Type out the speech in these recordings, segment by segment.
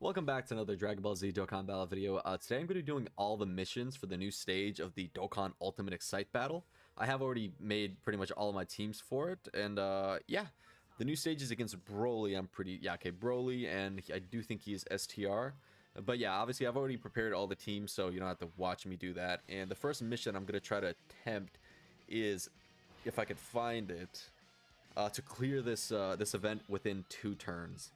Welcome back to another Dragon Ball Z Dokkan Battle video. Today I'm going to be doing all the missions for the new stage of the Dokkan Ultimate Excite Battle. I have already made pretty much all of my teams for it, and yeah, the new stage is against Broly. Broly, and I do think he is STR. But yeah, obviously I've already prepared all the teams, so you don't have to watch me do that. And the first mission I'm going to try to attempt is, if I could find it, to clear this this event within 2 turns.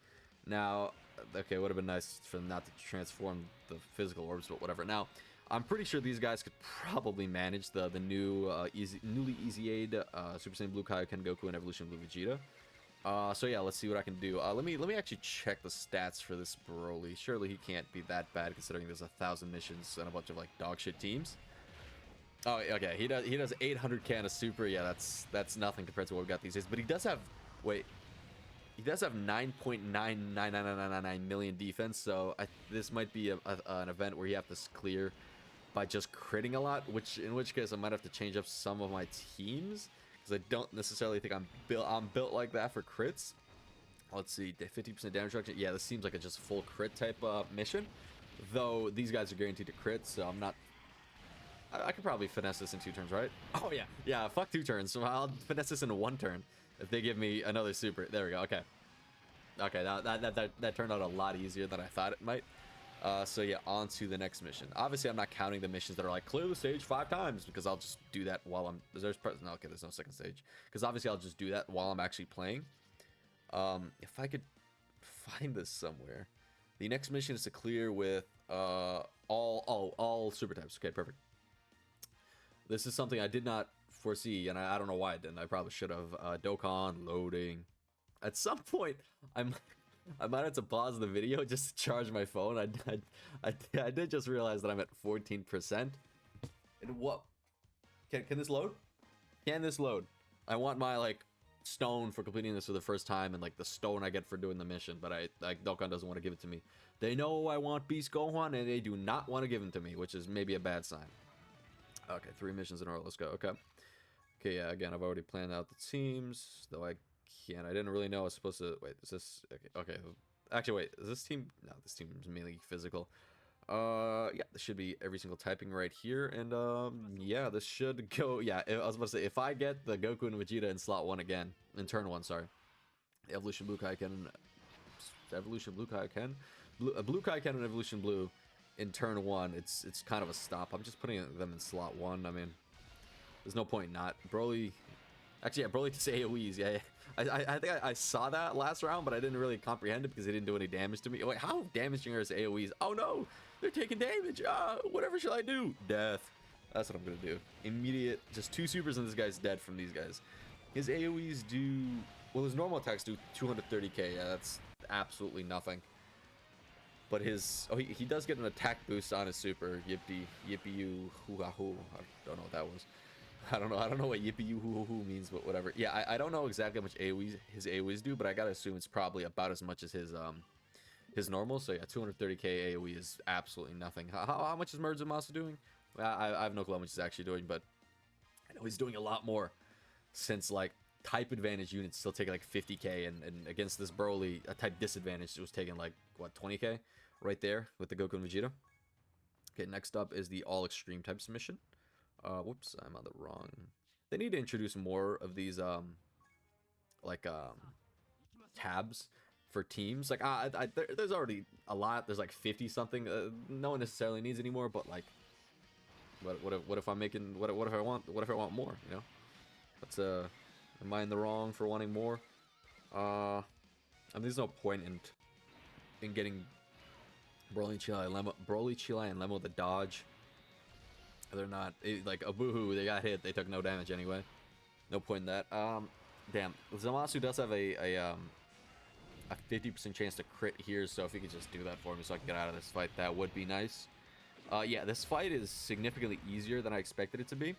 Now, okay, it would have been nice for them not to transform the physical orbs, but whatever. Now, I'm pretty sure these guys could probably manage the new newly easy-aid Super Saiyan Blue Kaioken Goku and Evolution Blue Vegeta. So yeah, let's see what I can do. Let me actually check the stats for this Broly. Surely he can't be that bad considering there's 1,000 missions and a bunch of like dog shit teams. Oh, okay, he does 800k on a super. Yeah, that's nothing compared to what we got these days. But he does have he does have 9.99999 million defense, so this might be an event where you have to clear by just critting a lot, in which case I might have to change up some of my teams, because I don't necessarily think I'm built like that for crits. Let's see, 50% damage reduction. Yeah, this seems like a just full crit type mission, though these guys are guaranteed to crit, so I'm not... I could probably finesse this in 2 turns, right? Oh yeah, fuck 2 turns, so I'll finesse this in 1 turn. If they give me another super. There we go. Okay, that turned out a lot easier than I thought it might. So yeah, on to the next mission. Obviously I'm not counting the missions that are like clear the stage 5 times, because I'll just do that while I'm there's no second stage, because obviously I'll just do that while I'm actually playing. If I could find this somewhere. The next mission is to clear with all super types. Okay, perfect. This is something I did not foresee, and I don't know why I didn't. I probably should have. Dokkan loading. At some point, I might have to pause the video just to charge my phone. I did just realize that I'm at 14%. And what? Can this load? Can this load? I want my like stone for completing this for the first time, and like the stone I get for doing the mission, but Dokkan doesn't want to give it to me. They know I want Beast Gohan, and they do not want to give him to me, which is maybe a bad sign. Okay, 3 missions in a row. Let's go. Okay, yeah, again, I've already planned out the teams, though I can't. I didn't really know I was supposed to... Wait, is this... Okay. Actually, wait, is this team... No, this team is mainly physical. Yeah, this should be every single typing right here, and, yeah, this should go... Yeah, I was about to say, if I get the Goku and Vegeta in slot 1 again, in turn 1, sorry. Evolution Blue Kaioken... Evolution Blue Kaioken? Blue Kaioken and Evolution Blue in turn 1, it's kind of a stop. I'm just putting them in slot 1. I mean, there's no point not. Broly... Actually, yeah, Broly does AoEs. Yeah. I think I saw that last round, but I didn't really comprehend it because he didn't do any damage to me. Wait, how damaging are his AoEs? Oh no, they're taking damage. Whatever shall I do? Death. That's what I'm gonna do. Immediate, just 2 supers and this guy's dead from these guys. His AoEs do... Well, his normal attacks do 230k. Yeah, that's absolutely nothing. But his... Oh, he does get an attack boost on his super. Yippee you hoo-ha-hoo. I don't know what that was. I don't know what yippee you hoo hoo means, but whatever. Yeah, I don't know exactly how much his AoEs do, but I gotta assume it's probably about as much as his normal. So yeah, 230k AoE is absolutely nothing. How much is Zamasu doing? I have no clue how much he's actually doing, but I know he's doing a lot more, since like type advantage units still take like 50k, and against this Broly, a type disadvantage was taking like what, 20k right there with the Goku and Vegeta. Okay, next up is the all extreme types mission. Whoops, I'm on the wrong... They need to introduce more of these, tabs for teams. Like, there's already a lot. There's like 50-something. No one necessarily needs anymore, but like... What if I'm making... What if I want more, you know? That's, am I in the wrong for wanting more? I mean, there's no point in getting Broly, Chila, and Lemo the dodge. They're not like a boohoo. They got hit. They took no damage anyway. No point in that. Damn. Zamasu does have a 50% chance to crit here, so if he could just do that for me so I can get out of this fight, that would be nice. Yeah, this fight is significantly easier than I expected it to be.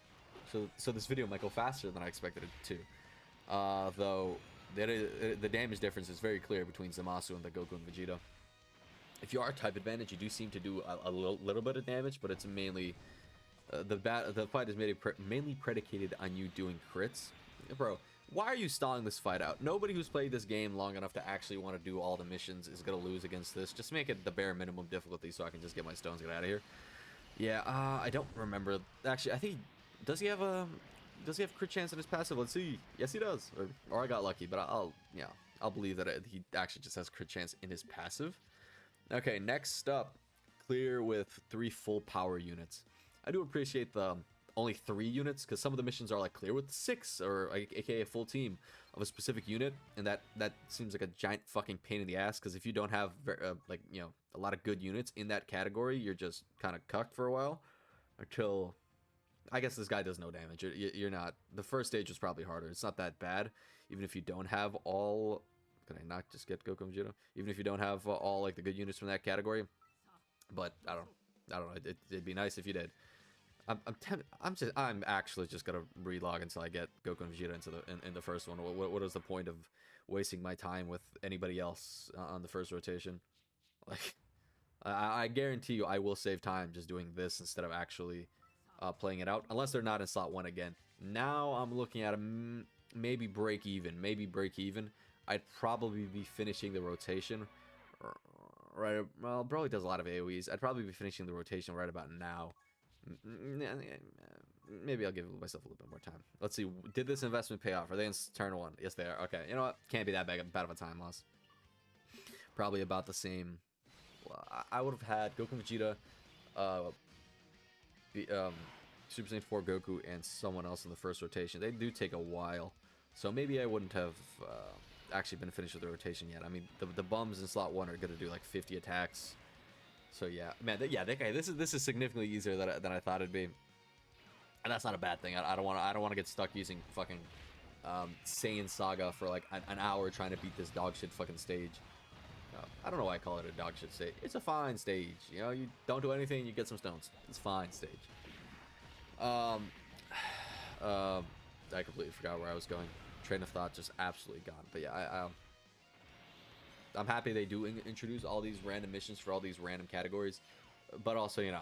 So this video might go faster than I expected it to. Though the damage difference is very clear between Zamasu and the Goku and Vegeta. If you are type advantage, you do seem to do a little bit of damage, but it's mainly... the fight is mainly predicated on you doing crits. Bro, Why are you stalling this fight out? Nobody who's played this game long enough to actually want to do all the missions is going to lose against this. Just make it the bare minimum difficulty so I can just get my stones and get out of here. Yeah, I don't remember. Actually, I think... Does he have crit chance in his passive? Let's see. Yes, he does. Or I got lucky, but I'll believe that he actually just has crit chance in his passive. Okay, next up. Clear with 3 full power units. I do appreciate the only 3 units, because some of the missions are like clear with 6, or aka a full team of a specific unit, and that seems like a giant fucking pain in the ass, because if you don't have like, you know, a lot of good units in that category, you're just kind of cucked for a while until, I guess this guy does no damage. You're not, the first stage was probably harder. It's not that bad, even if you don't have all, can I not just get Goku and Vegito? Even if you don't have all like the good units from that category, but I don't know, it'd be nice if you did. I'm actually just gonna relog until I get Goku and Vegeta in the first one. What is the point of wasting my time with anybody else on the first rotation? Like, I guarantee you, I will save time just doing this instead of actually playing it out, unless they're not in slot 1 again. Now I'm looking at a maybe break even. I'd probably be finishing the rotation right. Well, Broly does a lot of AoEs. I'd probably be finishing the rotation right about now. Maybe I'll give myself a little bit more time. Let's see. Did this investment pay off? Are they in turn 1? Yes, they are. Okay. You know what? Can't be that bad of a time loss. Probably about the same. Well, I would have had Goku and Vegeta, Super Saiyan 4 Goku, and someone else in the first rotation. They do take a while, so maybe I wouldn't have actually been finished with the rotation yet. I mean, the bums in slot 1 are gonna do like 50 attacks. So yeah, man, this is significantly easier than I thought it'd be, and that's not a bad thing. I don't want to get stuck using fucking Saiyan Saga for like an hour trying to beat this dog shit fucking stage. I don't know why I call it a dog shit stage. It's a fine stage. You know, you don't do anything, you get some stones. It's a fine stage. I completely forgot where I was going. Train of thought just absolutely gone. But yeah, I'm happy they do introduce all these random missions for all these random categories, but also, you know,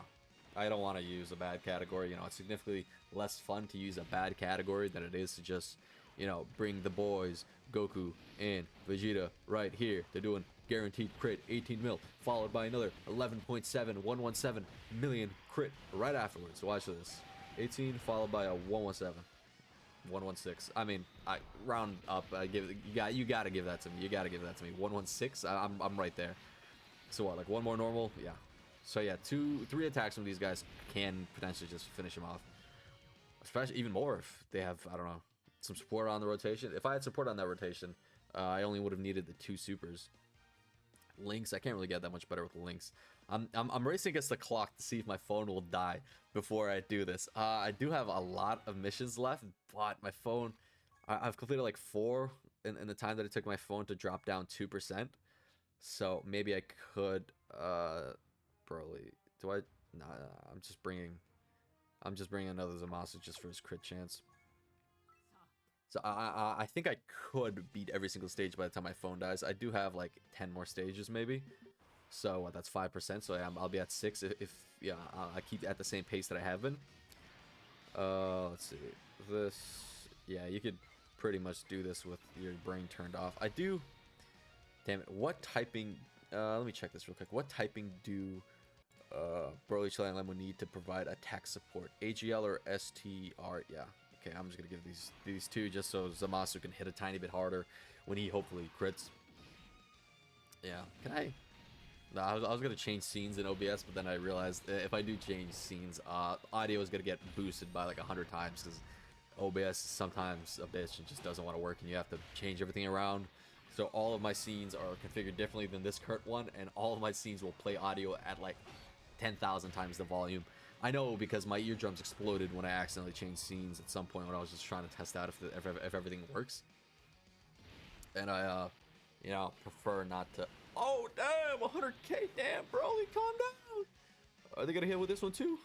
I don't want to use a bad category. You know, it's significantly less fun to use a bad category than it is to just, you know, bring the boys Goku and Vegeta right here. They're doing guaranteed crit 18 mil, followed by another 11.7117 million crit right afterwards. Watch this. 18 followed by a 117. 116. I mean, I round up. I give you gotta give that to me. You gotta give that to me. 116. I'm right there. So what? Like one more normal? Yeah. So yeah, 3 attacks from these guys can potentially just finish him off. Especially even more if they have, I don't know, some support on the rotation. If I had support on that rotation, I only would have needed the 2 supers. Links, I can't really get that much better with the links. I'm racing against the clock to see if my phone will die before I do this. I do have a lot of missions left, but my phone, I've completed like 4 in the time that it took my phone to drop down 2%. So maybe I could, probably, do I? Nah, I'm just bringing another Zamasu just for his crit chance. So I think I could beat every single stage by the time my phone dies. I do have like 10 more stages maybe. So what, that's 5%. So yeah, I'll be at 6 if yeah, I keep at the same pace that I have been. Let's see. This, yeah, you could pretty much do this with your brain turned off. I do. Damn it. What typing? Let me check this real quick. What typing do Broly, Chili, and Lemon need to provide attack support? AGL or STR? Yeah. Okay, I'm just gonna give these 2 just so Zamasu can hit a tiny bit harder when he hopefully crits. Yeah. Can I? No, I was gonna change scenes in OBS, but then I realized if I do change scenes, audio is gonna get boosted by like 100 times because OBS is sometimes a bitch and just doesn't want to work, and you have to change everything around. So all of my scenes are configured differently than this current one, and all of my scenes will play audio at like 10,000 times the volume. I know because my eardrums exploded when I accidentally changed scenes at some point when I was just trying to test out if everything works. And I, you know, prefer not to. Oh, damn, 100k, damn, Broly, calm down. Are they gonna hit with this one too?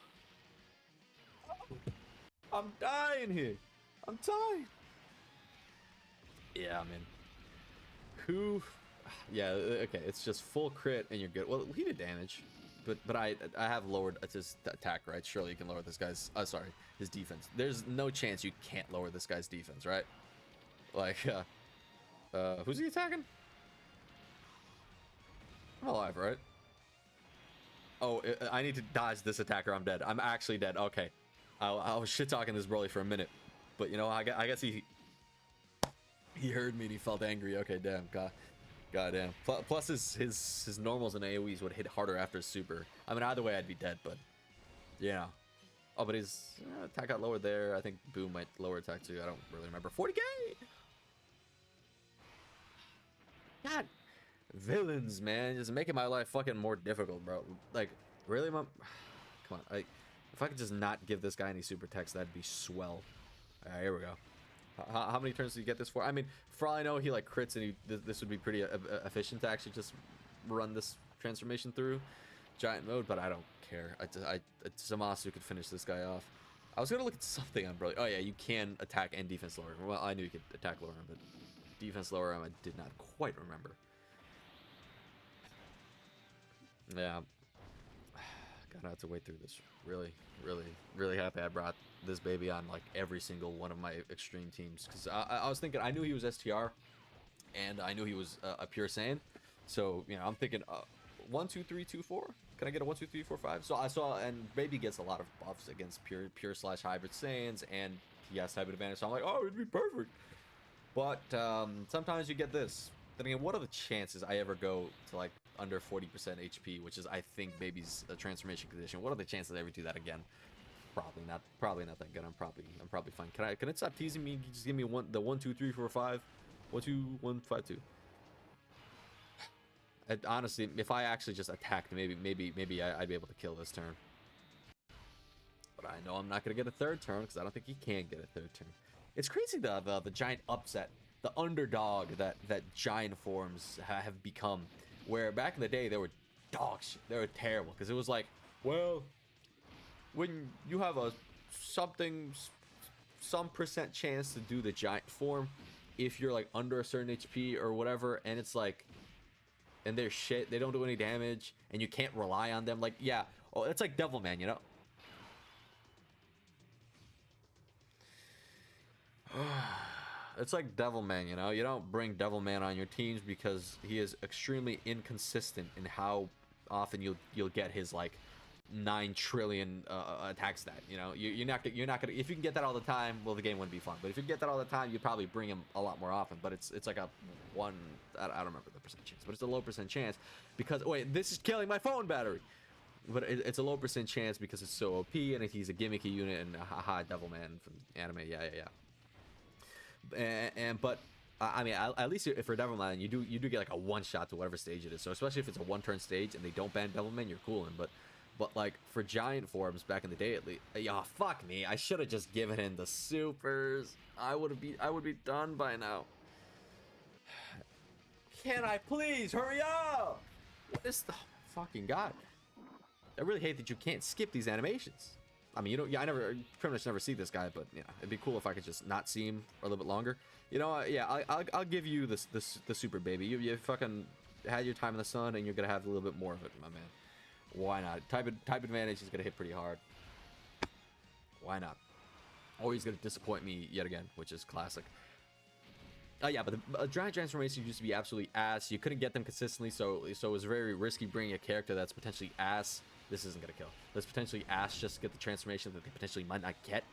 I'm dying here. I'm dying. Yeah, man. Who? Yeah, okay, it's just full crit and you're good. Well, he did damage, but I have lowered his attack, right? Surely you can lower this guy's, sorry, his defense. There's no chance you can't lower this guy's defense, right? Like, who's he attacking? I'm alive, right? Oh, I need to dodge this attacker. I'm dead. I'm actually dead. Okay. I was shit-talking this Broly for a minute. But, you know, I guess he heard me and he felt angry. Okay, damn. Goddamn. Plus, his normals and AoEs would hit harder after his super. I mean, either way, I'd be dead, but, you know. Oh, but his attack got lowered there. I think Boom might lower attack too. I don't really remember. 40k! God. Villains, man. Just making my life fucking more difficult, bro. Like, really, Mom? Come on. If I could just not give this guy any super text, that'd be swell. All right, here we go. How many turns do you get this for? I mean, for all I know, he like crits, and this would be pretty efficient to actually just run this transformation through giant mode, but I don't care. Zamasu could finish this guy off. I was gonna look at something on Broly. Oh yeah, you can attack and defense lower him. Well, I knew you could attack lower him, but defense lower him, I did not quite remember. Yeah, gonna have to wait through this. Really happy I brought this baby on like every single one of my extreme teams, because I was thinking, I knew he was STR, and I knew he was a pure Saiyan, so you know I'm thinking 1 2 3 2 4. Can I get a 1 2 3 4 5? So I saw, and baby gets a lot of buffs against pure slash hybrid Saiyans, and he has type advantage. So I'm like, oh, it'd be perfect. But sometimes you get this. Then again, what are the chances I ever go to like under 40% HP, which is I think baby's transformation condition? What are the chances I ever do that again? Probably not that good. I'm probably fine. Can it stop teasing me? Just give me the 1 2 3 4 5 1 2 1 5 2. Honestly, if I actually just attacked, maybe I'd be able to kill this turn. But I know I'm not gonna get a third turn, because I don't think he can get a third turn. It's crazy the giant upset, the underdog that giant forms have become. Where back in the day they were dog shit, they were terrible, because it was like, well, when you have some percent chance to do the giant form, if you're like under a certain HP or whatever, and it's like, and they're shit, they don't do any damage, and you can't rely on them. Like, yeah, oh, it's like Devilman, you know. It's like Devilman, you know. You don't bring Devilman on your teams because he is extremely inconsistent in how often you'll get his like 9 trillion attack stat. You know, you're not gonna, if you can get that all the time, well, the game wouldn't be fun. But if you get that all the time, you'd probably bring him a lot more often. But it's like a one, I don't remember the percent chance, but it's a low percent chance, because wait, this is killing my phone battery. But it's a low percent chance because it's so OP, and he's a gimmicky unit, and haha, Devilman from anime. Yeah. But I mean, at least if for Devilman, you do get like a one shot to whatever stage it is. So especially if it's a 1 turn stage and they don't ban Devilman, you're cooling. But like for giant forms back in the day, at least, yeah, fuck me, I should have just given him the supers. I would be done by now. Can I please hurry up? What is the fucking god? I really hate that you can't skip these animations. I mean, you know, yeah, I pretty much never see this guy, but yeah, it'd be cool if I could just not see him for a little bit longer. You know, yeah, I'll give you the super baby. You fucking had your time in the sun, and you're gonna have a little bit more of it, my man. Why not? Type advantage is gonna hit pretty hard. Why not? Or he's gonna disappoint me yet again, which is classic. Yeah, but the giant transformations used to be absolutely ass. You couldn't get them consistently, so it was very risky bringing a character that's potentially ass. This isn't gonna kill. That's potentially ass just to get the transformation that they potentially might not get.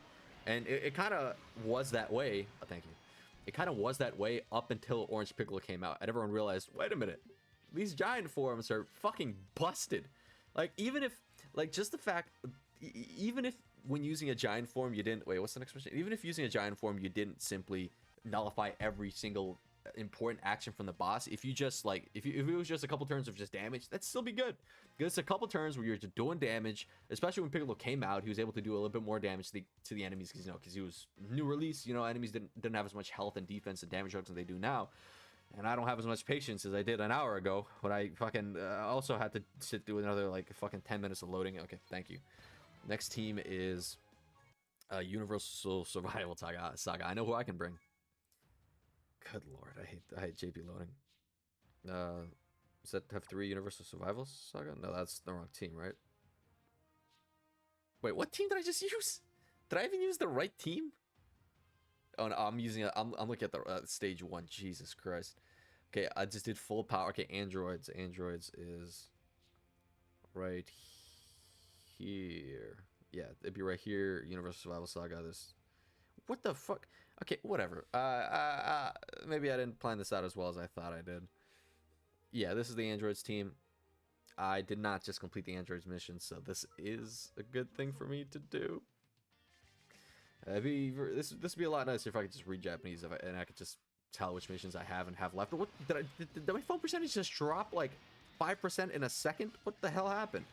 And it kind of was that way. Oh, thank you. It kind of was that way up until Orange Piccolo came out, and everyone realized, wait a minute, these giant forms are fucking busted. Like, even if, like, just the fact, even if when using a giant form you didn't, wait, what's the next question? Even if using a giant form you didn't simply nullify every single important action from the boss, if you just like, if it was just a couple turns of just damage, that'd still be good. Because it's a couple turns where you're just doing damage, especially when Piccolo came out, he was able to do a little bit more damage to the enemies, because, you know, because he was new release, you know, enemies didn't have as much health and defense and damage as they do now. And I don't have as much patience as I did an hour ago, but I fucking also had to sit through another like fucking 10 minutes of loading. Okay, thank you. Next team is Universal Survival Saga. I know who I can bring. Good lord, I hate JP loading. Does that have 3 Universal Survival Saga? No, that's the wrong team, right? Wait, what team did I just use? Did I even use the right team? Oh, no, I'm using it. I'm looking at the stage 1. Jesus Christ. Okay, I just did full power. Okay, androids. Androids is right here. Yeah, it'd be right here. Universal Survival Saga. This. What the fuck? Okay, whatever. Maybe I didn't plan this out as well as I thought I did. Yeah, this is the androids team. I did not just complete the androids mission, so this is a good thing for me to do. This would be a lot nicer if I could just read Japanese and I could just tell which missions I have and have left. What did my phone percentage just drop like 5% in a second? What the hell happened?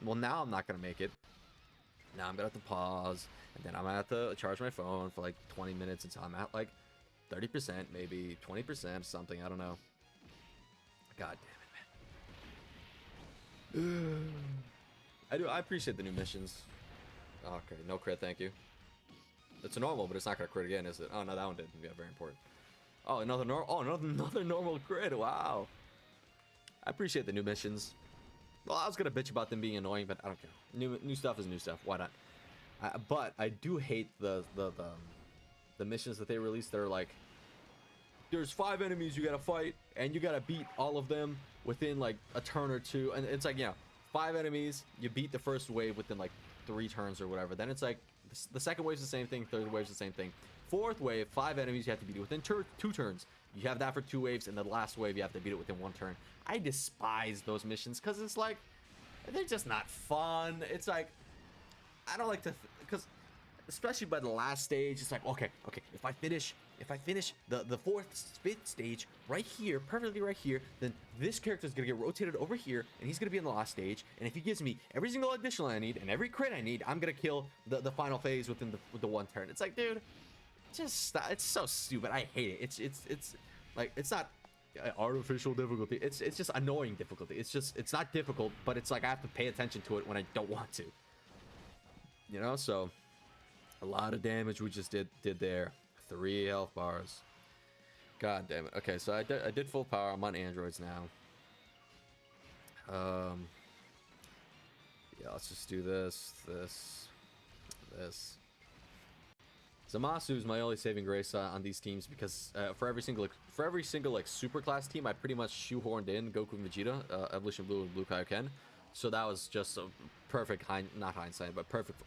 Well, now I'm not gonna make it. Now I'm gonna have to pause, and then I'm gonna have to charge my phone for like 20 minutes until I'm at like 30%, maybe 20%, something. I don't know. God damn it, man. I appreciate the new missions. Okay, no crit, thank you. It's a normal, but it's not gonna crit again, is it? Oh no, that one did. Yeah, very important. Oh, another normal crit. Wow. I appreciate the new missions. Well, I was gonna bitch about them being annoying, but I don't care. New stuff is new stuff. Why not? But I do hate the missions that they released. They're like, there's 5 enemies you gotta fight, and you gotta beat all of them within like a turn or 2. And it's like, 5 enemies. You beat the first wave within like 3 turns or whatever. Then it's like the second wave's the same thing. Third wave's the same thing. Fourth wave, 5 enemies you have to beat it within 2 turns. You have that for 2 waves, and the last wave you have to beat it within 1 turn. I despise those missions because it's like, they're just not fun. It's like, I don't like to, because especially by the last stage, it's like, okay, if I finish the 4th, 5th stage right here, perfectly right here, then this character is gonna get rotated over here, and he's gonna be in the last stage. And if he gives me every single additional I need and every crit I need, I'm gonna kill the final phase within the 1 turn. It's like, dude, just stop. It's so stupid. I hate it. It's like, it's not artificial difficulty. It's just annoying difficulty. It's not difficult, but it's like I have to pay attention to it when I don't want to. So a lot of damage we just did there. 3 health bars. God damn it. Okay, so I did full power. I'm on androids now. Yeah, let's just do this. Zamasu is my only saving grace on these teams because for every single like super class team, I pretty much shoehorned in Goku and Vegeta, Evolution Blue and Blue Kaioken. So that was just a perfect not hindsight, but perfect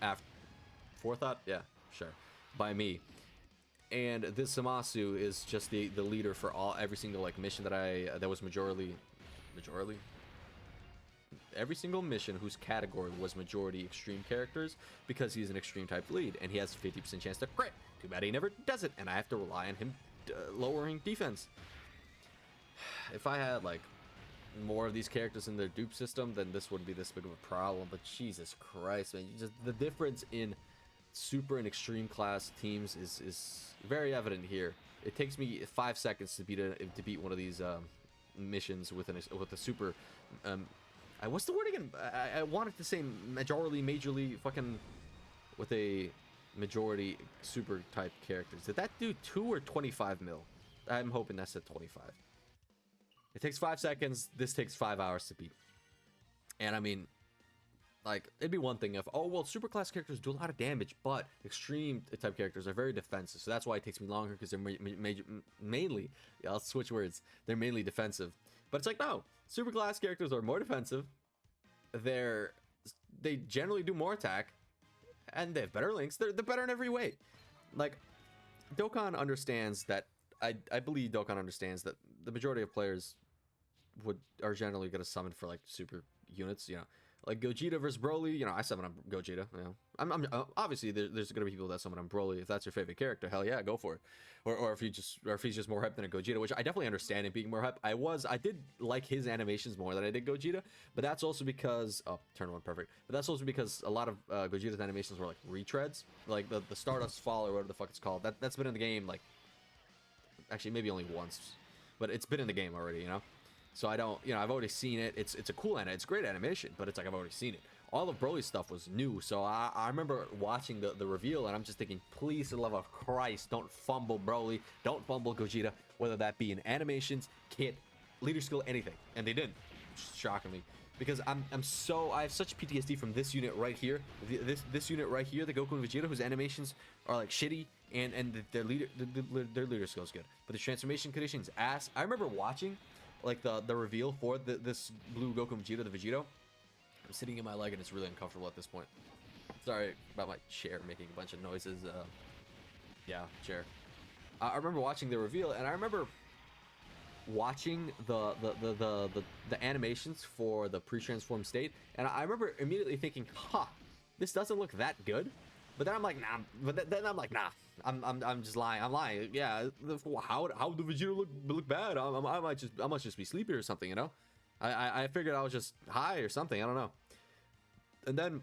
forethought. Yeah, sure, by me. And this Zamasu is just the leader for every single like mission that was majority. Every single mission whose category was majority extreme characters, because he's an extreme type lead and he has a 50% chance to crit. Too bad he never does it, and I have to rely on him lowering defense. If I had like more of these characters in their dupe system, then this wouldn't be this big of a problem. But Jesus Christ, man, the difference in super and extreme class teams is very evident here. It takes me 5 seconds to beat one of these missions with a super. What's the word again? I wanted to say majorly fucking with a majority super type characters. Did that do 2 or 25 mil? I'm hoping that's at 25. It takes 5 seconds. This takes 5 hours to beat. And I mean, like, it'd be one thing if, oh, well, super class characters do a lot of damage, but extreme type characters are very defensive. So that's why it takes me longer, because they're mainly, yeah, I'll switch words. They're mainly defensive. But it's like, no, super class characters are more defensive. They generally do more attack, and they have better links. They're better in every way. Like, Dokkan understands that. I believe Dokkan understands that the majority of players are generally going to summon for like super units. Like Gogeta versus Broly, I summon on Gogeta. I'm obviously there's gonna be people that summon on Broly. If that's your favorite character, hell yeah, go for it. Or if he's just more hype than a Gogeta, which I definitely understand him being more hype. I did like his animations more than I did Gogeta, but that's also because turn 1 perfect. But that's also because a lot of Gogeta's animations were like retreads, like the Stardust Fall or whatever the fuck it's called. That's been in the game like actually maybe only once, but it's been in the game already, So I don't, I've already seen it. It's a cool it's great animation, but it's like I've already seen it. All of Broly's stuff was new, so I remember watching the reveal, and I'm just thinking, please, for the love of Christ, don't fumble Broly, don't fumble Gogeta, whether that be in animations, kit, leader skill, anything. And they didn't, shockingly, because I have such PTSD from this unit right here, this unit right here, the Goku and Vegeta, whose animations are like shitty and their leader skill is good, but the transformation conditions ass. I remember watching like the reveal for this blue Goku Vegeta, the Vegito. I'm sitting in my leg and it's really uncomfortable at this point. Sorry about my chair making a bunch of noises. Yeah, chair. I remember watching the reveal, and I remember watching the animations for the pre-transformed state, and I remember immediately thinking, "Huh, this doesn't look that good." But then I'm like, "Nah." But then I'm like, "Nah, I'm just lying. I'm lying. Yeah, how the Vegeta look bad? I might just be sleepy or something, you know? I figured I was just high or something. I don't know." And then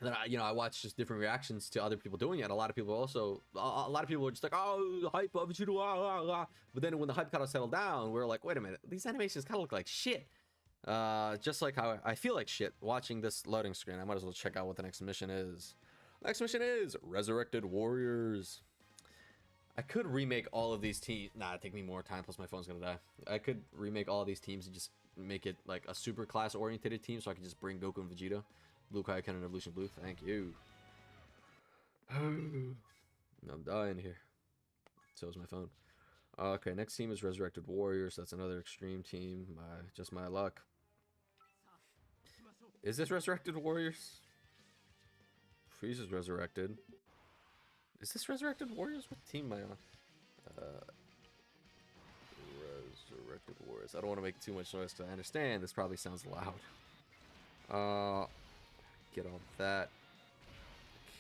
I watched just different reactions to other people doing it. A lot of people were just like, "Oh, the hype of Vegito, ah, ah, ah." But then when the hype kind of settled down, we were like, "Wait a minute, these animations kind of look like shit." Just like how I feel like shit watching this loading screen. I might as well check out what the next mission is. Next mission is Resurrected Warriors. I could remake all of these teams. Nah, it'd take me more time, plus my phone's gonna die. I could remake all of these teams and just make it like a super class oriented team, so I could just bring Goku and Vegeta. Blue Kaioken and Evolution Blue, thank you. I'm dying here. So is my phone. Okay, next team is Resurrected Warriors. That's another extreme team. Just my luck. Is this Resurrected Warriors? Frieza's resurrected. Is this Resurrected Warriors? What team am I on? Resurrected Warriors. I don't want to make too much noise because I understand this probably sounds loud. Get on that.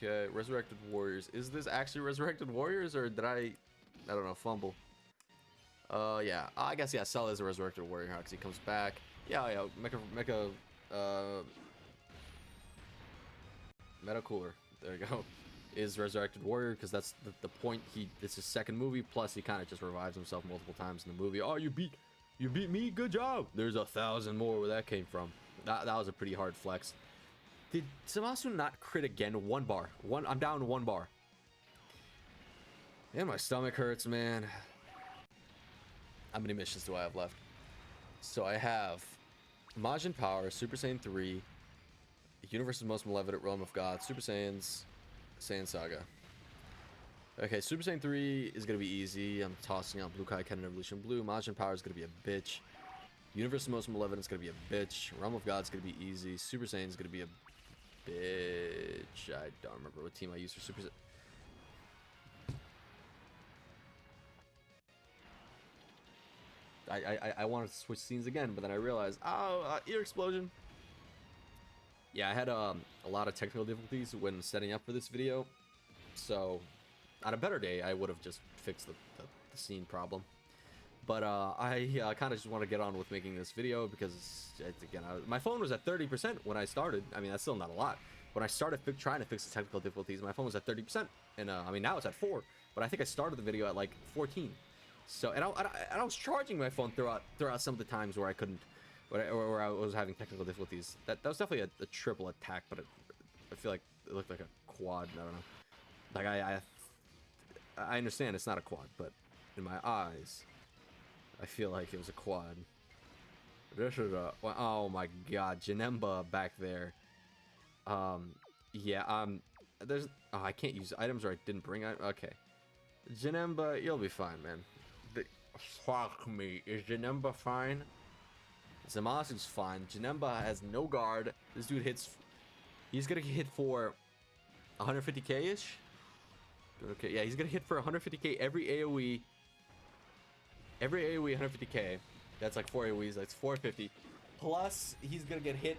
Okay, Resurrected Warriors. Is this actually Resurrected Warriors, or did I don't know, fumble? Yeah. I guess, yeah, Cell is a Resurrected Warrior because he comes back. Yeah, Mecha Meta Cooler. There you go. Is Resurrected Warrior because that's the point. It's his second movie, plus he kind of just revives himself multiple times in the movie. Oh, you beat me, good job. There's 1,000 more where that came from. That was a pretty hard flex. Did Zamasu not crit again? 1 bar. I'm down 1 bar. And my stomach hurts, man. How many missions do I have left? So I have Majin Power, Super Saiyan 3, Universe's Most Malevolent Realm of God, Super Saiyans, Saiyan Saga. Okay, Super Saiyan 3 is going to be easy. I'm tossing out Blue Kaioken and Evolution Blue. Majin Power is going to be a bitch. Universe's Most Malevolent is going to be a bitch. Realm of God is going to be easy. Super Saiyan is going to be a bitch. I don't remember what team I used for Super Saiyan. I wanted to switch scenes again, but then I realized, ear explosion. Yeah, I had a lot of technical difficulties when setting up for this video, so on a better day, I would have just fixed the scene problem. But I kind of just want to get on with making this video because, again, my phone was at 30% when I started. I mean, that's still not a lot. When I started trying to fix the technical difficulties, my phone was at 30%, and I mean, now it's at 4. But I think I started the video at like 14. So, and I was charging my phone throughout some of the times where I couldn't, where I was having technical difficulties. That was definitely a triple attack, but I feel like it looked like a quad. I don't know. Like I understand it's not a quad, but in my eyes, I feel like it was a quad. This is a, oh my god, Janemba back there. Yeah, there's, I can't use items, or I didn't bring it. Okay, Janemba, you'll be fine, man. Fuck me, is Janemba fine? Zamasu's fine. Janemba has no guard. This dude hits, he's gonna hit for 150k ish. Okay, yeah, he's gonna hit for 150k every AoE. Every AoE 150k. That's like 4 AoEs, that's 450. Plus, he's gonna get hit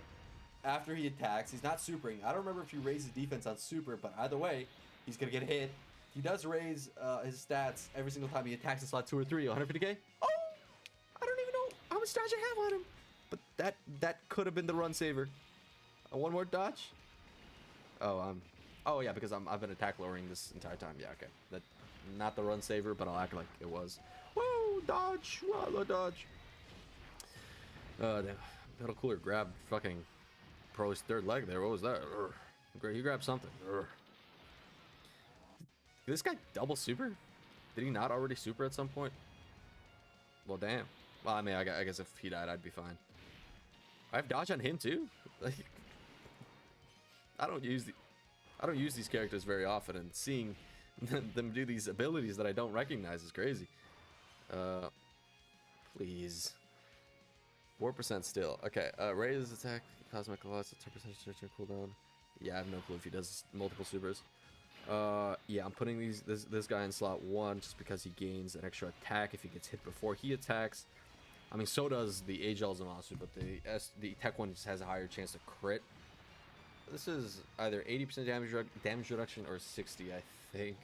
after he attacks. He's not supering. I don't remember if he raises defense on super, but either way, he's gonna get hit. He does raise his stats every single time he attacks in slot 2 or 3. 150k? Oh! I don't even know how much dodge I have on him. But that could have been the run saver. One more dodge? Oh yeah, because I've been attack lowering this entire time. Yeah, okay. That, not the run saver, but I'll act like it was. Whoa, dodge! Whoa, dodge! Damn. Metal Cooler grabbed fucking Broly's third leg there. What was that? Great, he grabbed something. Did this guy double super? Did he not already super at some point? Well, damn. Well, I mean, I guess if he died, I'd be fine. I have dodge on him too. Like, I don't use these characters very often, and seeing them do these abilities that I don't recognize is crazy. Please. 4% still. Okay, raise attack, cosmic loss, 10% cooldown. Yeah, I have no clue if he does multiple supers. Yeah, I'm putting this guy in slot 1 just because he gains an extra attack if he gets hit before he attacks. I mean, so does the HL Zamasu, but the Tech one just has a higher chance to crit. This is either 80% damage reduction or 60, I think.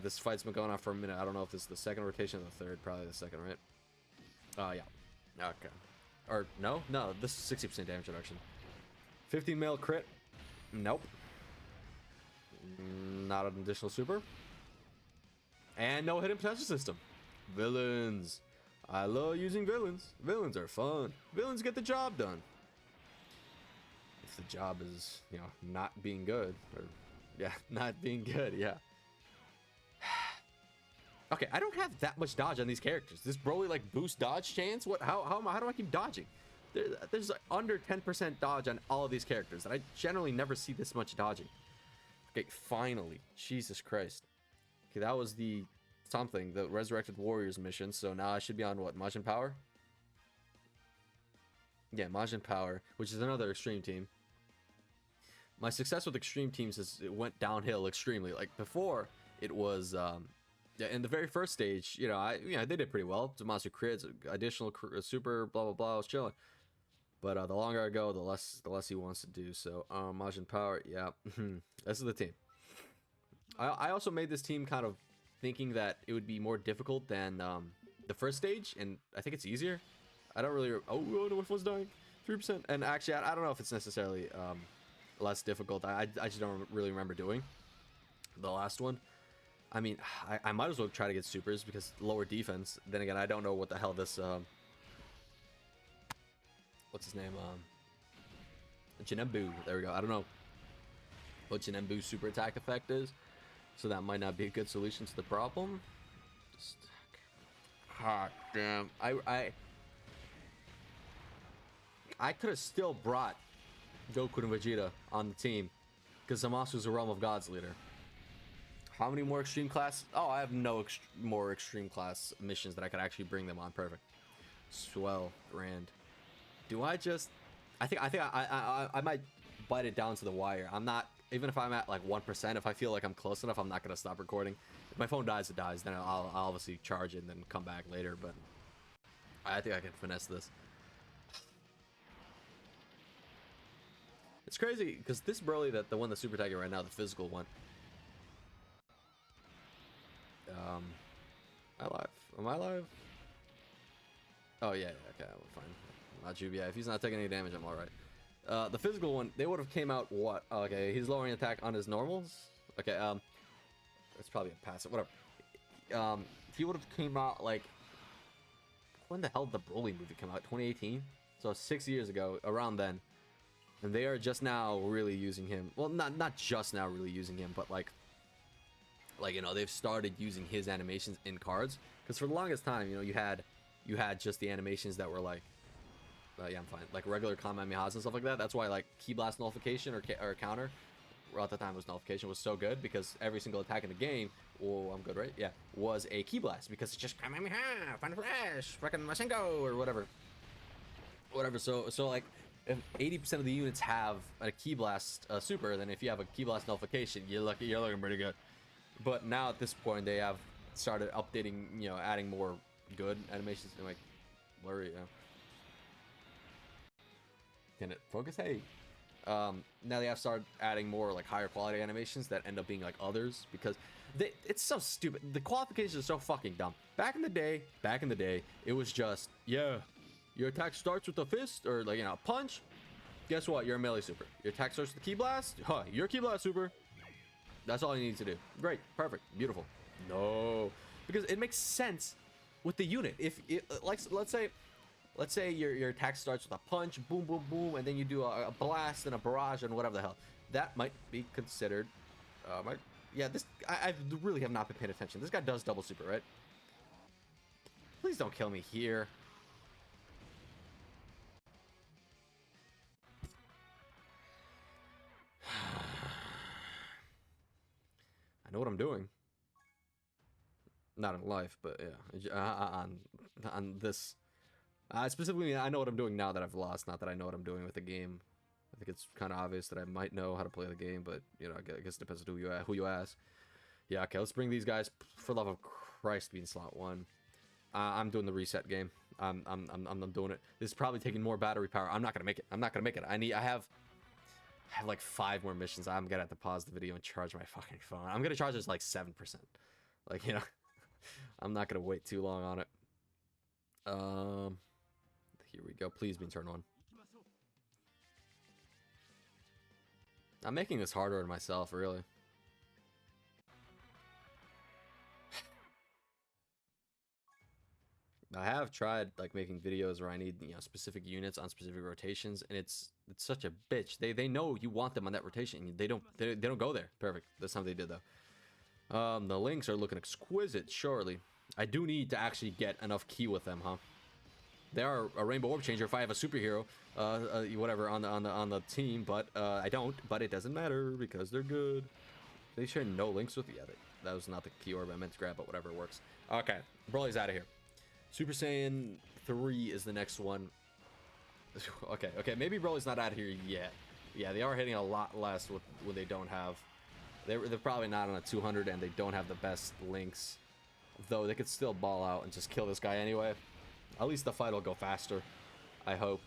This fight's been going on for a minute. I don't know if this is the second rotation or the third. Probably the second, right? Yeah. Okay. Or, no, this is 60% damage reduction. 15 mil crit. Nope. Not an additional super. And no hidden potential system. Villains. I love using villains. Villains are fun. Villains get the job done. If the job is, you know, not being good. Or, yeah, not being good, yeah. Okay, I don't have that much dodge on these characters. This Broly like boost dodge chance? What? How do I keep dodging? There's like under 10% dodge on all of these characters, and I generally never see this much dodging. Okay, finally, Jesus Christ. Okay, that was the Resurrected Warriors mission. So now I should be on what? Majin Power? Yeah, Majin Power, which is another extreme team. My success with extreme teams it went downhill extremely. Like before, it was. Yeah, in the very first stage, you know, they did pretty well. Zamasu crits, additional super, blah blah blah. I was chilling, but the longer I go, the less he wants to do. So, Majin Power, yeah, this is the team. I also made this team kind of thinking that it would be more difficult than the first stage, and I think it's easier. I don't really. Oh no, which one's dying? 3%. And actually, I don't know if it's necessarily less difficult. I just don't really remember doing the last one. I mean, I might as well try to get supers because lower defense. Then again, I don't know what the hell this what's his name? Jinembu. There we go. I don't know what Jinembu's super attack effect is, so that might not be a good solution to the problem. Just, hot damn. I could have still brought Goku and Vegeta on the team because Zamasu's a Realm of Gods leader. How many more extreme class? Oh, I have no more extreme class missions that I could actually bring them on. Perfect. Swell, grand. Do I just? I think I might bite it down to the wire. I'm not, even if I'm at like 1%. If I feel like I'm close enough, I'm not gonna stop recording. If my phone dies, it dies. Then I'll obviously charge it and then come back later. But I think I can finesse this. It's crazy because this Broly, the one that's super attacking right now, the physical one. Am I live? Oh yeah, okay, I'm fine. Not you, yeah. If he's not taking any damage, I'm all right. The physical one, they would have came out what? Okay, he's lowering attack on his normals. Okay, that's probably a passive. Whatever. He would have came out like, when the hell did the Broly movie come out? 2018. So 6 years ago, around then. And they are just now really using him. Well, not just now really using him, but like you know, they've started using his animations in cards, because for the longest time, you know, you had just the animations that were like yeah, I'm fine, like regular Kamehamehas and stuff like that. That's why like Ki Blast nullification or counter, well, at the time it was nullification, was so good, because every single attack in the game, oh, I'm good, right? Yeah, was a Ki Blast, because it's just Kamehameha, Final Flash, fucking Masengo, or whatever. So like, if 80% of the units have a Ki Blast super, then if you have a Ki Blast nullification, you're looking pretty good. But now at this point, they have started updating, you know, adding more good animations and like blurry. Yeah. Can it focus? Hey. Now they have started adding more like higher quality animations that end up being like others, because it's so stupid. The qualifications are so fucking dumb. Back in the day, it was just, yeah, your attack starts with a fist or like, you know, punch. Guess what? You're a melee super. Your attack starts with a Ki Blast. Huh? You're a Ki Blast super. That's all you need to do. Great, perfect, beautiful. No, because it makes sense with the unit. If it, like, let's say your attack starts with a punch, boom, boom, boom, and then you do a blast and a barrage and whatever the hell. That might be considered. Yeah, this I really have not been paying attention. This guy does double super, right? Please don't kill me here. I know what I'm doing. Not in life, but yeah, on this. Specifically, I know what I'm doing now that I've lost, not that I know what I'm doing with the game. I think it's kind of obvious that I might know how to play the game, but, you know, I guess it depends on who you ask. Yeah, okay, let's bring these guys, for love of Christ, being slot 1. I'm doing the reset game. I'm doing it. This is probably taking more battery power. I'm not gonna make it. I have like 5 more missions. I'm gonna have to pause the video and charge my fucking phone. I'm gonna charge this like 7%. Like, you know, I'm not gonna wait too long on it. Here we go. Please be turn on. I'm making this harder on myself, really. I have tried like making videos where I need, you know, specific units on specific rotations, and it's such a bitch. They know you want them on that rotation. They don't go there. Perfect. That's how they did though. The links are looking exquisite. Surely, I do need to actually get enough key with them, huh? They are a rainbow orb changer if I have a superhero, whatever on the team, but I don't. But it doesn't matter because they're good. They share no links with the other. That was not the key orb I meant to grab, but whatever, works. Okay, Broly's out of here. Super Saiyan 3 is the next one. Okay, maybe Broly's not out of here yet. Yeah, they are hitting a lot less with when they don't have. They're probably not on a 200, and they don't have the best links. Though they could still ball out and just kill this guy anyway. At least the fight will go faster. I hope.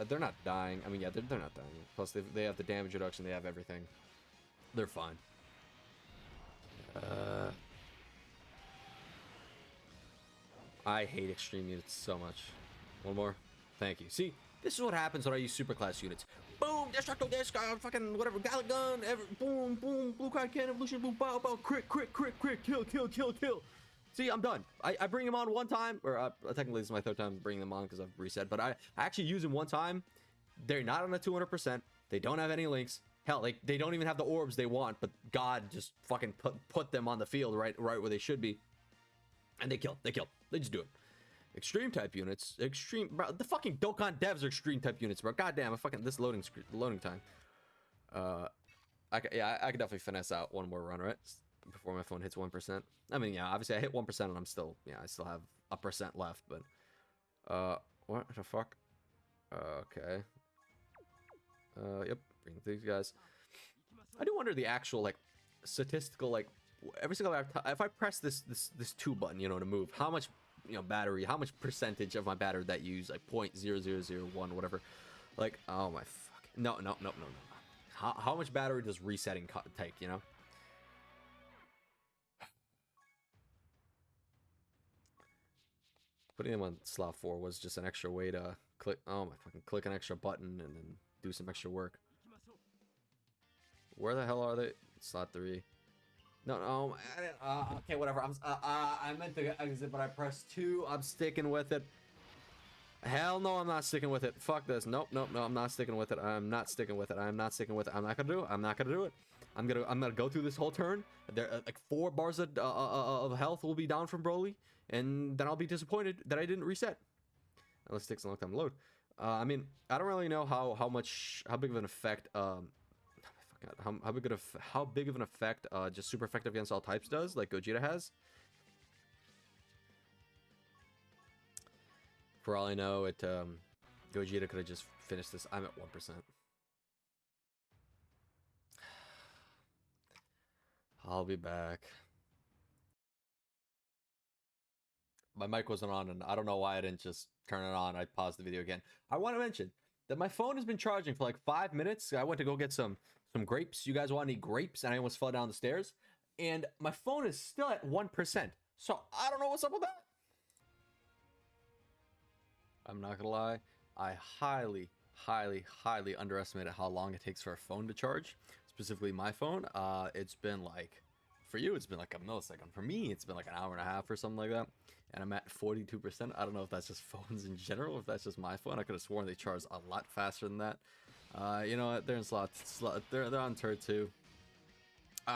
They're not dying. I mean, yeah, they're not dying. Plus, they have the damage reduction. They have everything. They're fine. I hate extreme units so much. One more. Thank you. See, this is what happens when I use superclass units. Boom, Destructo Disc, fucking whatever, Gallic Gun, boom, boom, Blue Card Cannon, Evolution, boom, bow, bow, crit, kill. See, I'm done. I bring them on one time, or technically this is my 3rd time bringing them on because I've reset, but I actually use them one time. They're not on a 200%. They don't have any links. Hell, they don't even have the orbs they want, but God just fucking put them on the field right where they should be. And they kill. They just do it. Extreme type units. Bro, the fucking Dokkan devs are extreme type units, bro. Goddamn, this loading time. I could definitely finesse out one more run, right? Before my phone hits 1%. I mean, yeah, obviously I hit 1% and I'm still, yeah, I still have a percent left, but what the fuck? Okay. Yep, bring these guys. I do wonder the actual like statistical, like every single time if I press this 2 button, you know, to move, how much, you know, battery, how much percentage of my battery that you use, like 0.0001 whatever, like, oh my fuck, no. How much battery does resetting take, you know? Putting them on slot 4 was just an extra way to click, oh my fucking, click an extra button and then do some extra work. Where the hell are they? Slot 3. No, okay, whatever. I meant to exit, but I pressed 2. I'm sticking with it. Hell no, I'm not sticking with it. Fuck this. Nope, I'm not sticking with it. I'm not sticking with it. I'm not gonna do it. I'm not gonna do it. I'm gonna go through this whole turn. There, like 4 bars of health will be down from Broly, and then I'll be disappointed that I didn't reset. Unless it takes a long time to load. I mean, I don't really know how big of an effect how big of an effect just super effective against all types does, like Gogeta has. For all I know, Gogeta could have just finished this. I'm at 1%. I'll be back. My mic wasn't on, and I don't know why I didn't just turn it on. I paused the video again. I want to mention that my phone has been charging for like 5 minutes. I went to go get some grapes. You guys want any grapes? And I almost fell down the stairs. And my phone is still at 1%. So I don't know what's up with that. I'm not gonna lie. I highly underestimated how long it takes for a phone to charge. Specifically my phone. It's been like, for you, it's been like a millisecond. For me, it's been like an hour and a half or something like that. And I'm at 42%. I don't know if that's just phones in general, or if that's just my phone. I could have sworn they charge a lot faster than that. You know what? They're in slot. They're on turn 2.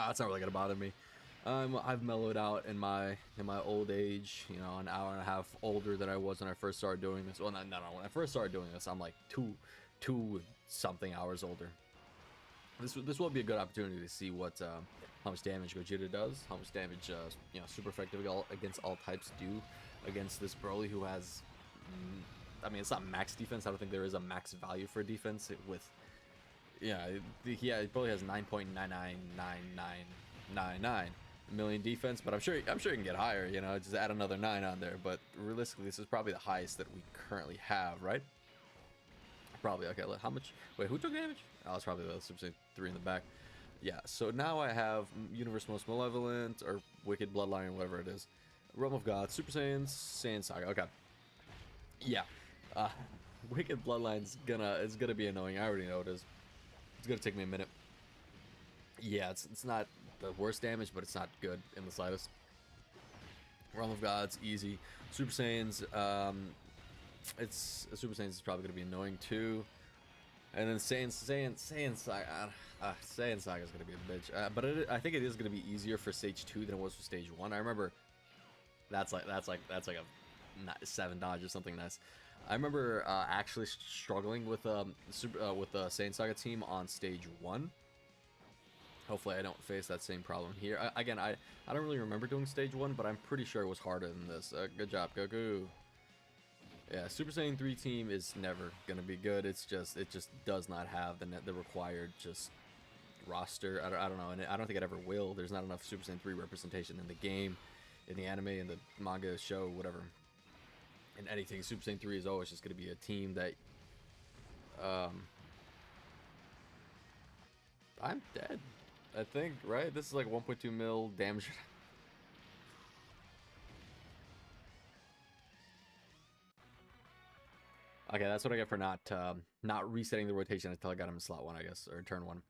It's not really gonna bother me. I've mellowed out in my old age. You know, an hour and a half older than I was when I first started doing this. Well, no. When I first started doing this, I'm like two something hours older. This will be a good opportunity to see what how much damage Gogeta does, how much damage you know, super effective against all types do against this Broly who has. I mean, it's not max defense. I don't think there is a max value for defense with. Yeah, it probably has 9.999999 million defense, but I'm sure he can get higher. You know, just add another 9 on there. But realistically, this is probably the highest that we currently have, right? Probably. Okay, how much? Wait, who took damage? Oh, it's probably the Super Saiyan 3 in the back. Yeah, so now I have Universe Most Malevolent or Wicked Bloodline, whatever it is. Realm of God, Super Saiyans, Saiyan Saga. Okay. Yeah. Wicked Bloodline's gonna be annoying. I already know it is. It's gonna take me a minute. Yeah, it's not the worst damage, but it's not good in the slightest. Realm of God's easy. Super Saiyans, Super Saiyans is probably gonna be annoying too. And then Saiyan Saga, Saiyan Saga is gonna be a bitch. But I think it is gonna be easier for stage 2 than it was for stage 1. I remember that's like a 7 dodge or something nice. I remember actually struggling with the Saiyan Saga team on stage 1. Hopefully I don't face that same problem here. Again, I don't really remember doing stage 1, but I'm pretty sure it was harder than this. Good job, Goku. Yeah, Super Saiyan 3 team is never gonna be good. It just does not have the required just roster. I don't know, and I don't think it ever will. There's not enough Super Saiyan 3 representation in the game, in the anime, in the manga, show, whatever. In anything, Super Saiyan 3 is always just gonna be a team that I'm dead, I think, right? This is like 1.2 mil damage. Okay, that's what I get for not resetting the rotation until I got him in slot 1, I guess, or turn 1.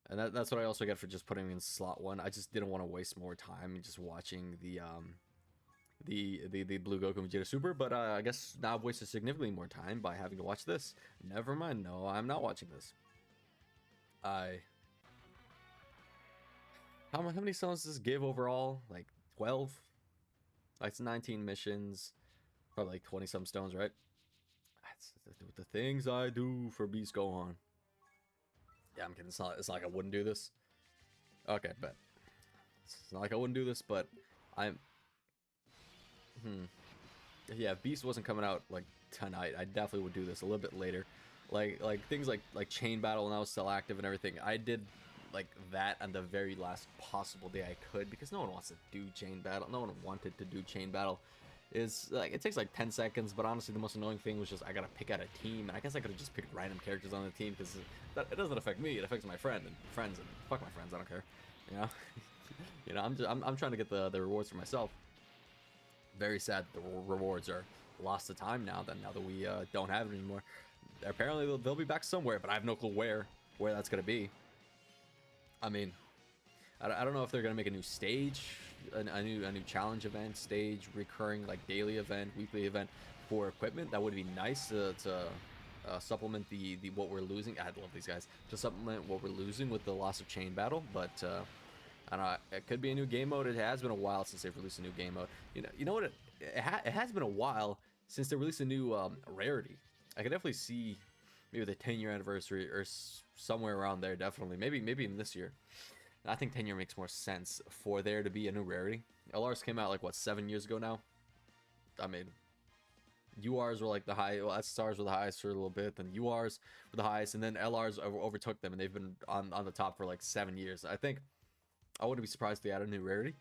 And that's what I also get for just putting him in slot 1. I just didn't want to waste more time just watching the Blue Goku Vegeta Super, but I guess now I've wasted significantly more time by having to watch this. Never mind, no, I'm not watching this. How many stones does this give overall? Like 12? Like it's 19 missions, probably like 20 some stones, right? That's the things I do for Beast Gohan. Yeah, I'm kidding. It's not like I wouldn't do this. Okay, but it's not like I wouldn't do this, but I'm. Yeah, if Beast wasn't coming out like tonight, I definitely would do this a little bit later. Like things like Chain Battle, and I was still active and everything. I did like that on the very last possible day I could, because no one wants to do Chain Battle. No one wanted to do Chain Battle. Is like it takes like 10 seconds, but honestly the most annoying thing was just I gotta pick out a team, and I guess I could have just picked random characters on the team, because it doesn't affect me, it affects my friends, and fuck my friends, I don't care, you know. You know, I'm trying to get the rewards for myself. Very sad the rewards are lost to time now that we don't have it anymore. Apparently they'll be back somewhere, but I have no clue where that's gonna be. I mean, I don't know if they're gonna make a new stage, a new challenge event, stage, recurring like daily event, weekly event for equipment. That would be nice to supplement the what we're losing. I love these guys, to supplement what we're losing with the loss of Chain Battle. But I don't know. It could be a new game mode. It has been a while since they've released a new game mode. You know what? It has been a while since they released a new rarity. I could definitely see maybe the 10-year anniversary or somewhere around there. Definitely, maybe in this year. I think 10-year makes more sense for there to be a new rarity. LRs came out like what, 7 years ago now. I mean, URs were like the high. Well, SSRs were the highest for a little bit. Then URs were the highest, and then LRs overtook them, and they've been on the top for like 7 years. I think I wouldn't be surprised if they add a new rarity.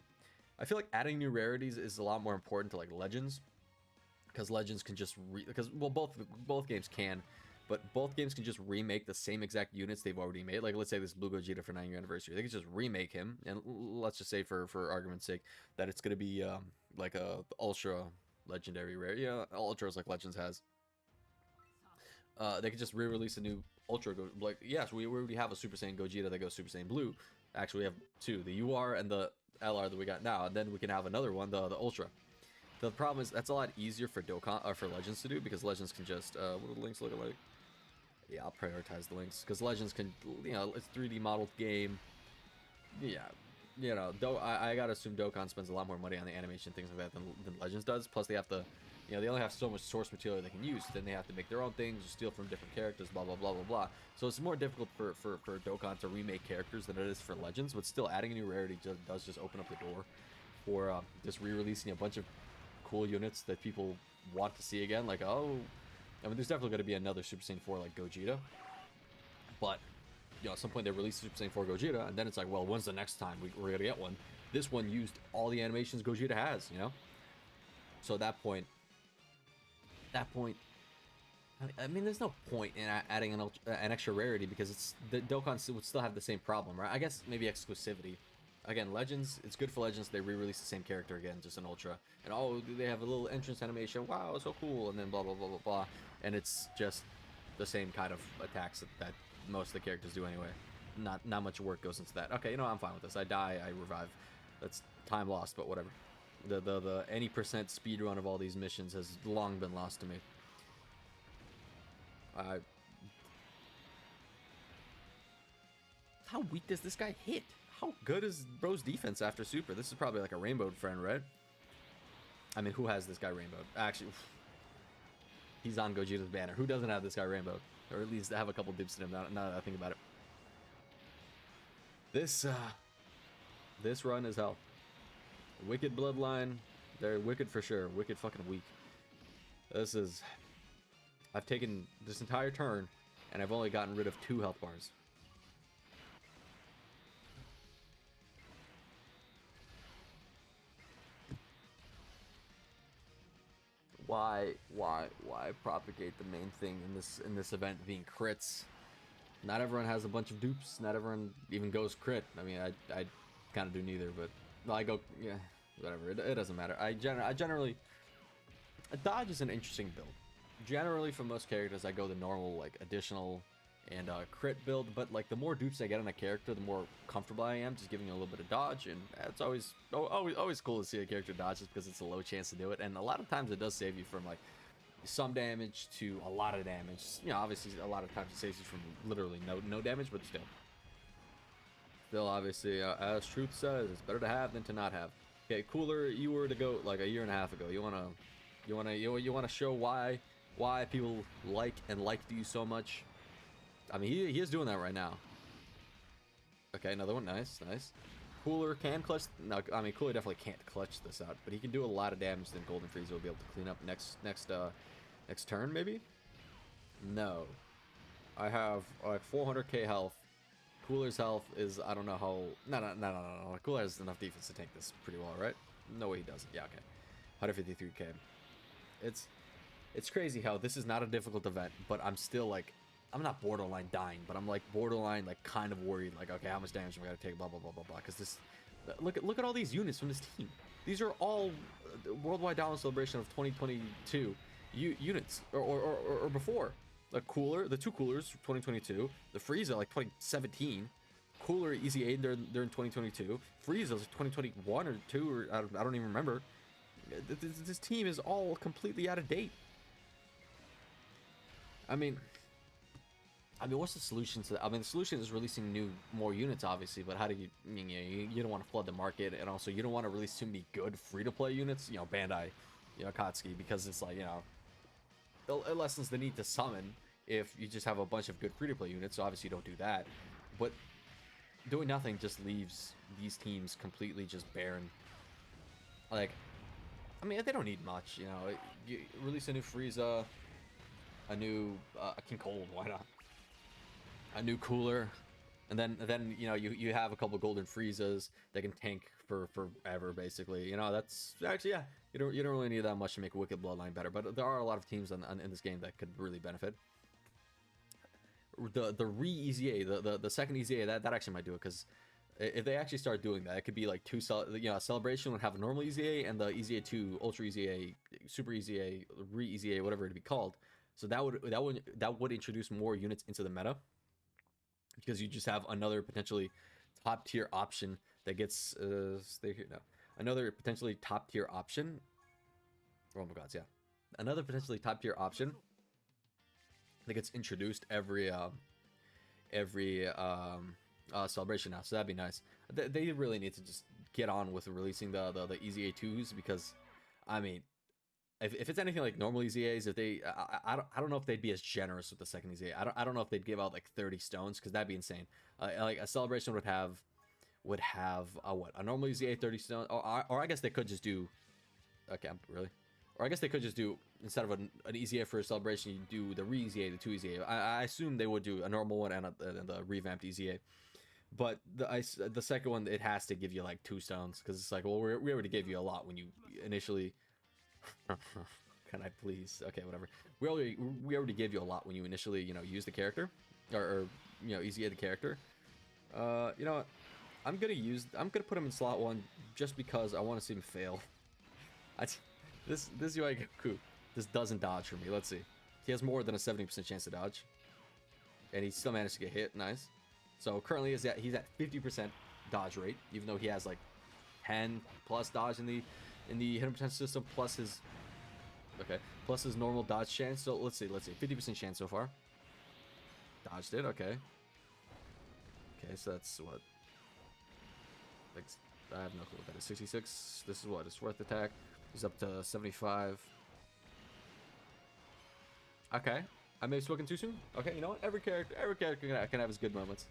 I feel like adding new rarities is a lot more important to like Legends, because Legends can just well, both games can. But both games can just remake the same exact units they've already made. Like, let's say this Blue Gogeta for 9-year anniversary. They can just remake him, and let's just say, for argument's sake, that it's going to be like a ultra legendary rare. Yeah, ultras like Legends has. They could just re-release a new ultra. Like, yes, we already have a Super Saiyan Gogeta that goes Super Saiyan Blue. Actually, we have two: the UR and the LR that we got now. And then we can have another one, the ultra. The problem is that's a lot easier for Dokkan or for Legends to do, because Legends can just what are the links looking like? Yeah, I'll prioritize the links, because Legends can, you know, it's 3D modeled game. Yeah, you know, I gotta assume Dokkan spends a lot more money on the animation, things like that, than Legends does. Plus, they have to You know, they only have so much source material they can use. Then they have to make their own things, or steal from different characters, blah, blah, blah, blah, blah. So it's more difficult for Dokkan to remake characters than it is for Legends, but still adding a new rarity does just open up the door for just re-releasing a bunch of cool units that people want to see again. Like, oh, I mean, there's definitely going to be another Super Saiyan 4 like Gogeta, but, you know, at some point they release Super Saiyan 4 Gogeta, and then it's like, well, when's the next time we're going to get one? This one used all the animations Gogeta has, you know? So at that point, I mean, there's no point in adding an extra rarity, because it's the Dokkan would still have the same problem, right? I guess maybe exclusivity. Again, Legends, it's good for Legends. They re-release the same character again, just an Ultra, and oh, they have a little entrance animation. Wow, so cool, and then blah blah blah blah blah, and it's just the same kind of attacks that most of the characters do anyway. Not much work goes into that. Okay, you know, I'm fine with this. I die, I revive. That's time lost, but whatever. The any percent speed run of all these missions has long been lost to me. How weak does this guy hit? How good is bro's defense after Super? This is probably like a rainbowed friend, right? I mean, who has this guy rainbowed? Actually, he's on Gogeta's banner. Who doesn't have this guy rainbowed? Or at least have a couple dips in him, now that I think about it. This run is hell. Wicked Bloodline. They're wicked for sure. Wicked fucking weak. This is... I've taken this entire turn, and I've only gotten rid of 2 health bars. Why propagate the main thing in this event being crits? Not everyone has a bunch of dupes. Not everyone even goes crit. I mean, I kind of do neither, but I go, yeah, whatever. It doesn't matter. I generally, dodge is an interesting build. Generally, for most characters, I go the normal like additional and crit build. But like the more dupes I get on a character, the more comfortable I am just giving a little bit of dodge, and it's always cool to see a character dodge just because it's a low chance to do it. And a lot of times it does save you from like some damage to a lot of damage. You know, obviously a lot of times it saves you from literally no damage, but still obviously, as truth says, it's better to have than to not have. Okay, Cooler, you were to go like a year and a half ago. You wanna show why people liked you so much. I mean, he is doing that right now. Okay, another one. Nice. Cooler can clutch. No, I mean, Cooler definitely can't clutch this out, but he can do a lot of damage. Then Golden Frieza will be able to clean up next turn, maybe. No, I have like 400k health. Cooler's health is, I don't know how. No. Cooler has enough defense to tank this pretty well, right? No way he doesn't. Yeah, okay. 153k. It's crazy how this is not a difficult event, but I'm still like, I'm not borderline dying, but I'm like borderline like kind of worried, like, okay, how much damage am I gonna take, blah blah blah blah blah, because this, look at all these units from this team. These are all worldwide download celebration of 2022 units or before. The Cooler, the 2 Coolers from 2022, the Frieza like 2017, Cooler Easy 8 they're in 2022, Frieza's like 2021 or 2, or I don't even remember. This team is all completely out of date. I mean, what's the solution to that? I mean, the solution is releasing more units, obviously, but how do you, I mean, you don't want to flood the market, and also you don't want to release too many good free-to-play units, you know, Bandai, you know, Akatsuki, because it's like, you know, it lessens the need to summon if you just have a bunch of good free-to-play units, so obviously you don't do that. But doing nothing just leaves these teams completely just barren. Like, I mean, they don't need much, you know. You release a new Frieza, a new King Cold, why not? A new Cooler, and then you know you have a couple Golden Friezas that can tank for forever, basically. You know, that's actually, yeah, you don't really need that much to make a Wicked Bloodline better, but there are a lot of teams in this game that could really benefit. The re-EZA, the second EZA, that actually might do it, because if they actually start doing that, it could be like two, you know, a Celebration would have a normal EZA and the EZA 2, Ultra EZA, Super EZA, re-EZA, whatever it'd be called. So that would introduce more units into the meta, because you just have another potentially top tier option that gets stay here now. Another potentially top tier option. Oh my god, yeah. Another potentially top tier option that gets introduced every celebration now. So that'd be nice. They really need to just get on with releasing the EZA 2s, because I mean, if it's anything like normal EZAs, if they, I don't know if they'd be as generous with the second EZA. I don't know if they'd give out like 30 stones, because that'd be insane. Like a celebration would have what, a normal EZA 30 stones, or I guess they could just do, okay, really, or I guess they could just do, instead of an EZA for a celebration, you do the re-EZA, the 2 EZA. I assume they would do a normal one and the revamped EZA. But the second one, it has to give you like 2 stones, because it's like, well, we already gave you a lot when you initially. Can I please? Okay, whatever. We already gave you a lot when you initially, you know, use the character, or you know, EZA the character. You know what? I'm gonna put him in slot 1 just because I want to see him fail. This UI Goku, this doesn't dodge for me. Let's see. He has more than a 70% chance to dodge, and he still managed to get hit. Nice. So currently he's at 50% dodge rate, even though he has like 10 plus dodge in the hidden potential system, plus his normal dodge chance. So let's see, 50% chance so far. Dodged it. Okay, so that's what, like, I have no clue what that is. 66. This is what his fourth attack. He's up to 75. Okay, I may have spoken too soon. Okay, you know what? Every character can have his good moments.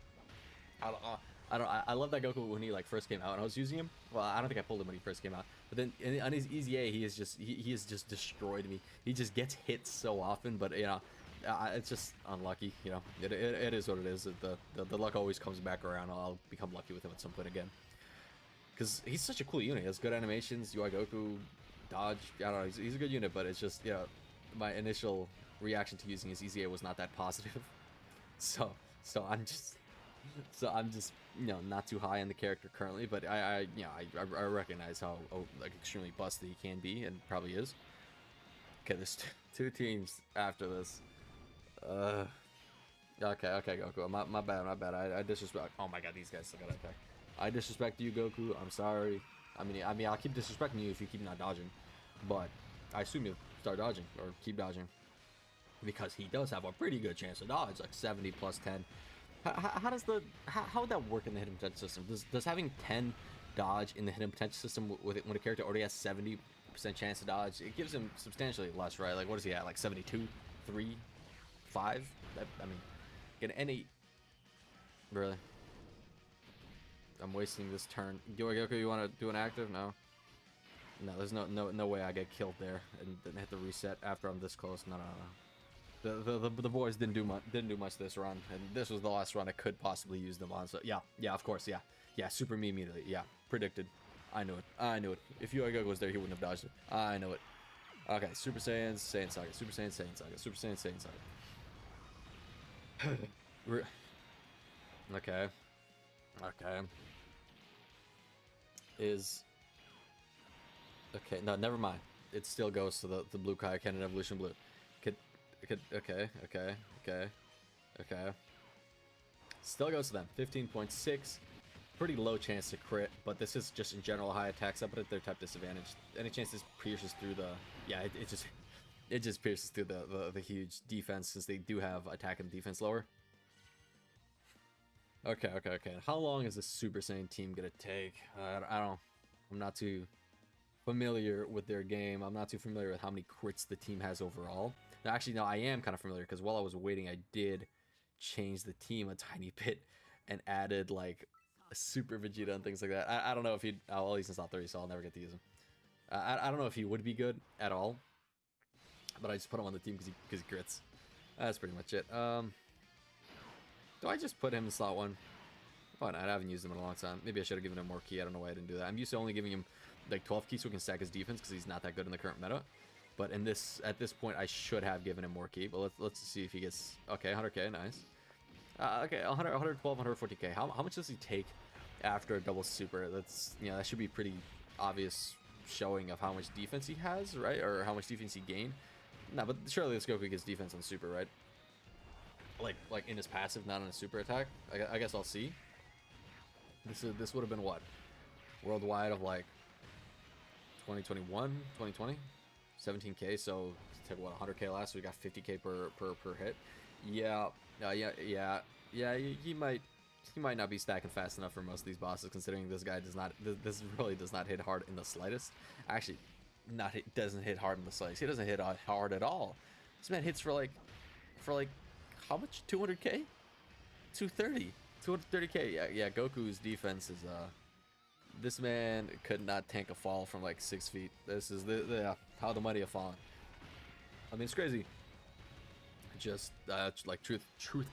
I love that Goku when he like first came out and I was using him. Well, I don't think I pulled him when he first came out, but then on his EZA, he has just destroyed me. He just gets hit so often, but you know, it's just unlucky. You know, it is what it is. The luck always comes back around. I'll become lucky with him at some point again, because he's such a cool unit. He has good animations. UI Goku, dodge. I don't know. He's a good unit, but it's just, you know, my initial reaction to using his EZA was not that positive. So I'm just, you know, not too high on the character currently, but I recognize how like extremely busted he can be, and probably is. Okay, there's 2 teams after this. Okay, Goku. My bad. I disrespect. Oh my god, these guys still got attack. I disrespect you, Goku. I'm sorry. I mean, I'll keep disrespecting you if you keep not dodging, but I assume you start dodging or keep dodging, because he does have a pretty good chance to dodge, like 70 plus 10. How would that work in the hidden potential system? Does having 10 dodge in the hidden potential system when a character already has 70% chance to dodge, it gives him substantially less, right? Like, what is he at? Like 72, 3, 5? I mean, get any. Really? I'm wasting this turn. Goku, you want to do an active? No. There's no way I get killed there and then hit the reset after I'm this close. No. The boys didn't do much this run, and this was the last run I could possibly use them on. So yeah, of course, yeah, super me immediately. Yeah, predicted. I knew it. If UI Goku was there, he wouldn't have dodged it. I know it. Okay, Super Saiyan, Saiyan Saga, Super Saiyan, Saiyan Saga, Super Saiyan, Saiyan Saga. Okay. Okay, no, never mind. It still goes to the blue Kaioken and Evolution Blue. Okay. Still goes to them. 15.6. Pretty low chance to crit, but this is just in general high attack set, but at their type disadvantage. Any chance this pierces through the... Yeah, it just pierces through the huge defense, since they do have attack and defense lower. Okay. How long is this Super Saiyan team gonna take? I don't... I'm not too familiar with their game. I'm not too familiar with how many crits the team has overall. Actually, no, I am kind of familiar, because while I was waiting, I did change the team a tiny bit and added like a Super Vegeta and things like that. I don't know if he'd... Oh, well, he's in slot 30, so I'll never get to use him. I don't know if he would be good at all, but I just put him on the team because he crits. That's pretty much it. Do I just put him in slot 1? Why not? I haven't used him in a long time. Maybe I should have given him more ki. I don't know why I didn't do that. I'm used to only giving him like 12 ki so we can stack his defense, because he's not that good in the current meta. But at this point, I should have given him more ki. But let's see if he gets... Okay, 100k, nice. Okay, 112, 140k. How much does he take after a double super? That's, you know, that should be pretty obvious showing of how much defense he has, right? Or how much defense he gained. No, but surely this Goku gets defense on super, right? Like in his passive, not on his super attack. I guess I'll see. This would have been what? Worldwide of like 2021, 2020? 17k, so took what, 100k last, so we got 50k per hit. Yeah, he might not be stacking fast enough for most of these bosses, considering this guy does not, this really does not hit hard in the slightest. Actually, doesn't hit hard in the slice. He doesn't hit hard at all. This man hits for like how much? 200k? 230. 230k. Yeah. Goku's defense is this man could not tank a fall from like 6 feet. This is how the mighty have fallen. I mean, it's crazy. Just like truth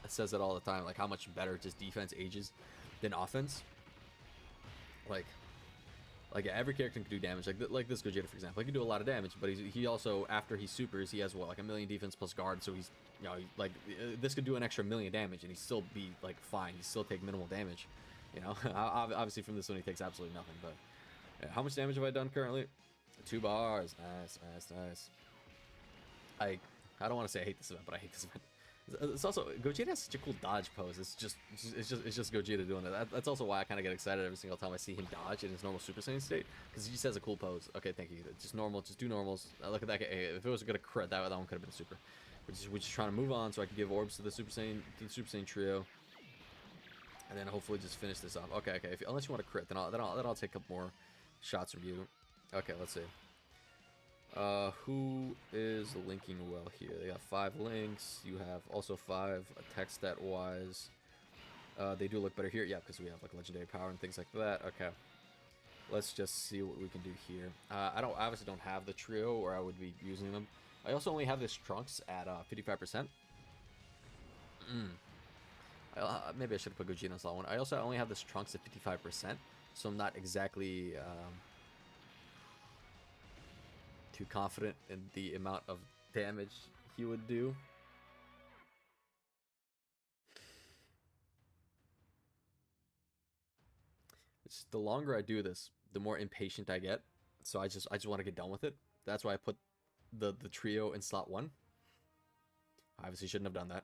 says it all the time. Like how much better just defense ages than offense. Like every character can do damage. Like this Gogeta, for example, he can do a lot of damage, but he also, after he supers, he has what, like 1,000,000 defense plus guard. So he's, you know, like this could do an extra 1,000,000 damage and he'd still be like fine. He'd still take minimal damage. You know, obviously from this one he takes absolutely nothing. But yeah, how much damage have I done currently? 2 bars. Nice. I don't want to say I hate this event, but I hate this event. It's also, Gogeta has such a cool dodge pose. It's just Gogeta doing it. That's also why I kind of get excited every single time I see him dodge in his normal Super Saiyan state, because he just has a cool pose. Okay, thank you. Just normal, just do normals. Look at that guy. Hey, if it was gonna crit, that one could have been super. We're just trying to move on so I can give orbs to the Super Saiyan trio, and then hopefully just finish this off. Okay. Unless you want to crit, then I'll take a couple more shots from you. Okay, let's see. Who is linking well here? They got 5 links. You have also 5 attack stat wise. They do look better here. Yeah, because we have like legendary power and things like that. Okay. Let's just see what we can do here. I obviously don't have the trio, or I would be using them. I also only have this Trunks at 55%. Maybe I should have put Gogeta on slot 1. I also only have this Trunks at 55%, so I'm not exactly too confident in the amount of damage he would do. It's the longer I do this, the more impatient I get. So I just want to get done with it. That's why I put the trio in slot 1. I obviously shouldn't have done that.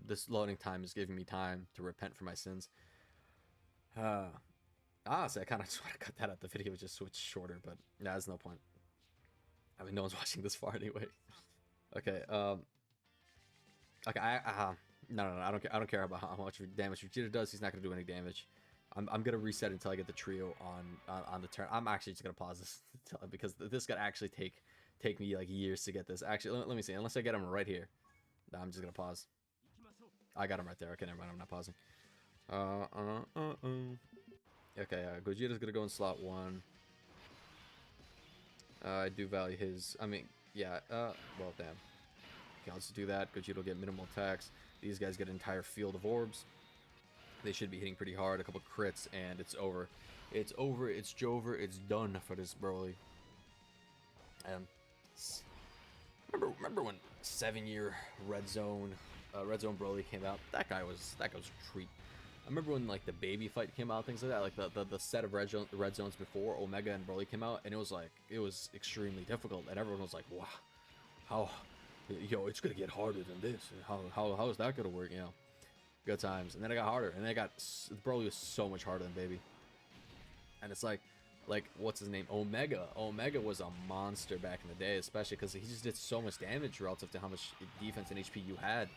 This loading time is giving me time to repent for my sins. Honestly, I kind of just want to cut that out. The video just switch shorter, but yeah, there's no point. I mean, no one's watching this far anyway. Okay, okay, no, I don't care about how much damage Vegeta does. He's not gonna do any damage. I'm gonna reset until I get the trio on the turn. I'm actually just gonna pause this because this could actually take me like years to get this. Actually, let me see. Unless I get him right here, no, I'm just gonna pause. I got him right there. Okay, never mind. I'm not pausing. Okay, Gogeta's gonna go in slot 1. I do value his. I mean, yeah. Well, damn. Okay, let's do that. Gogeta will get minimal attacks. These guys get an entire field of orbs. They should be hitting pretty hard. A couple crits, and it's over. It's over. It's Jover. It's done for this Broly. Remember when 7-year Red Zone Broly came out? That guy was a treat. I remember when like the baby fight came out, things like that. Like the set of red zones before Omega and Broly came out, and it was extremely difficult, and everyone was like, wow, how, it's gonna get harder than this. How is that gonna work? You know, good times. And then it got harder, and then Broly was so much harder than baby. And it's like what's his name? Omega. Omega was a monster back in the day, especially because he just did so much damage relative to how much defense and HP you had.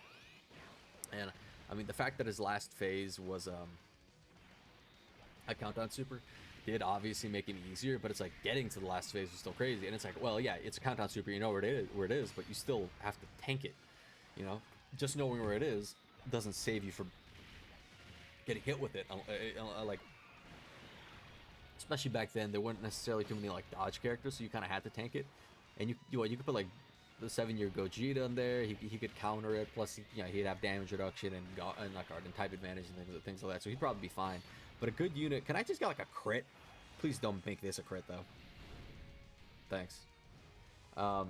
And I mean, the fact that his last phase was a countdown super did obviously make it easier, but it's like getting to the last phase was still crazy. And it's like, well, yeah, it's a countdown super, you know where it is, but you still have to tank it. You know, just knowing where it is doesn't save you from getting hit with it. Like, especially back then, there weren't necessarily too many like dodge characters, so you kind of had to tank it. And you could put like the 7-year Gogeta in there. He could counter it. Plus, he'd have damage reduction and not guard and type advantage and things like that. So he'd probably be fine. But a good unit. Can I just get like a crit? Please don't make this a crit though. Thanks.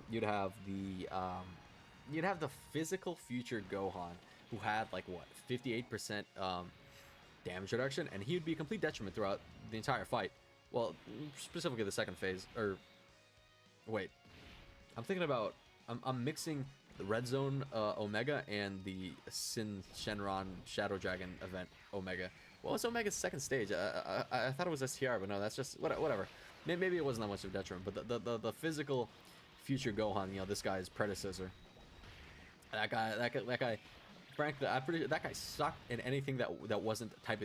You'd have the physical future Gohan, who had like what 58% damage reduction, and he would be a complete detriment throughout the entire fight. Well, specifically the second phase. Or wait, I'm thinking about. I'm mixing the Red Zone Omega and the Shenron Shadow Dragon event Omega. Well, it's Omega's second stage. I thought it was STR, but no, that's just whatever. Maybe it wasn't that much of a detriment, but the physical future Gohan, this guy's predecessor. That guy. Frankly, that guy sucked in anything that wasn't type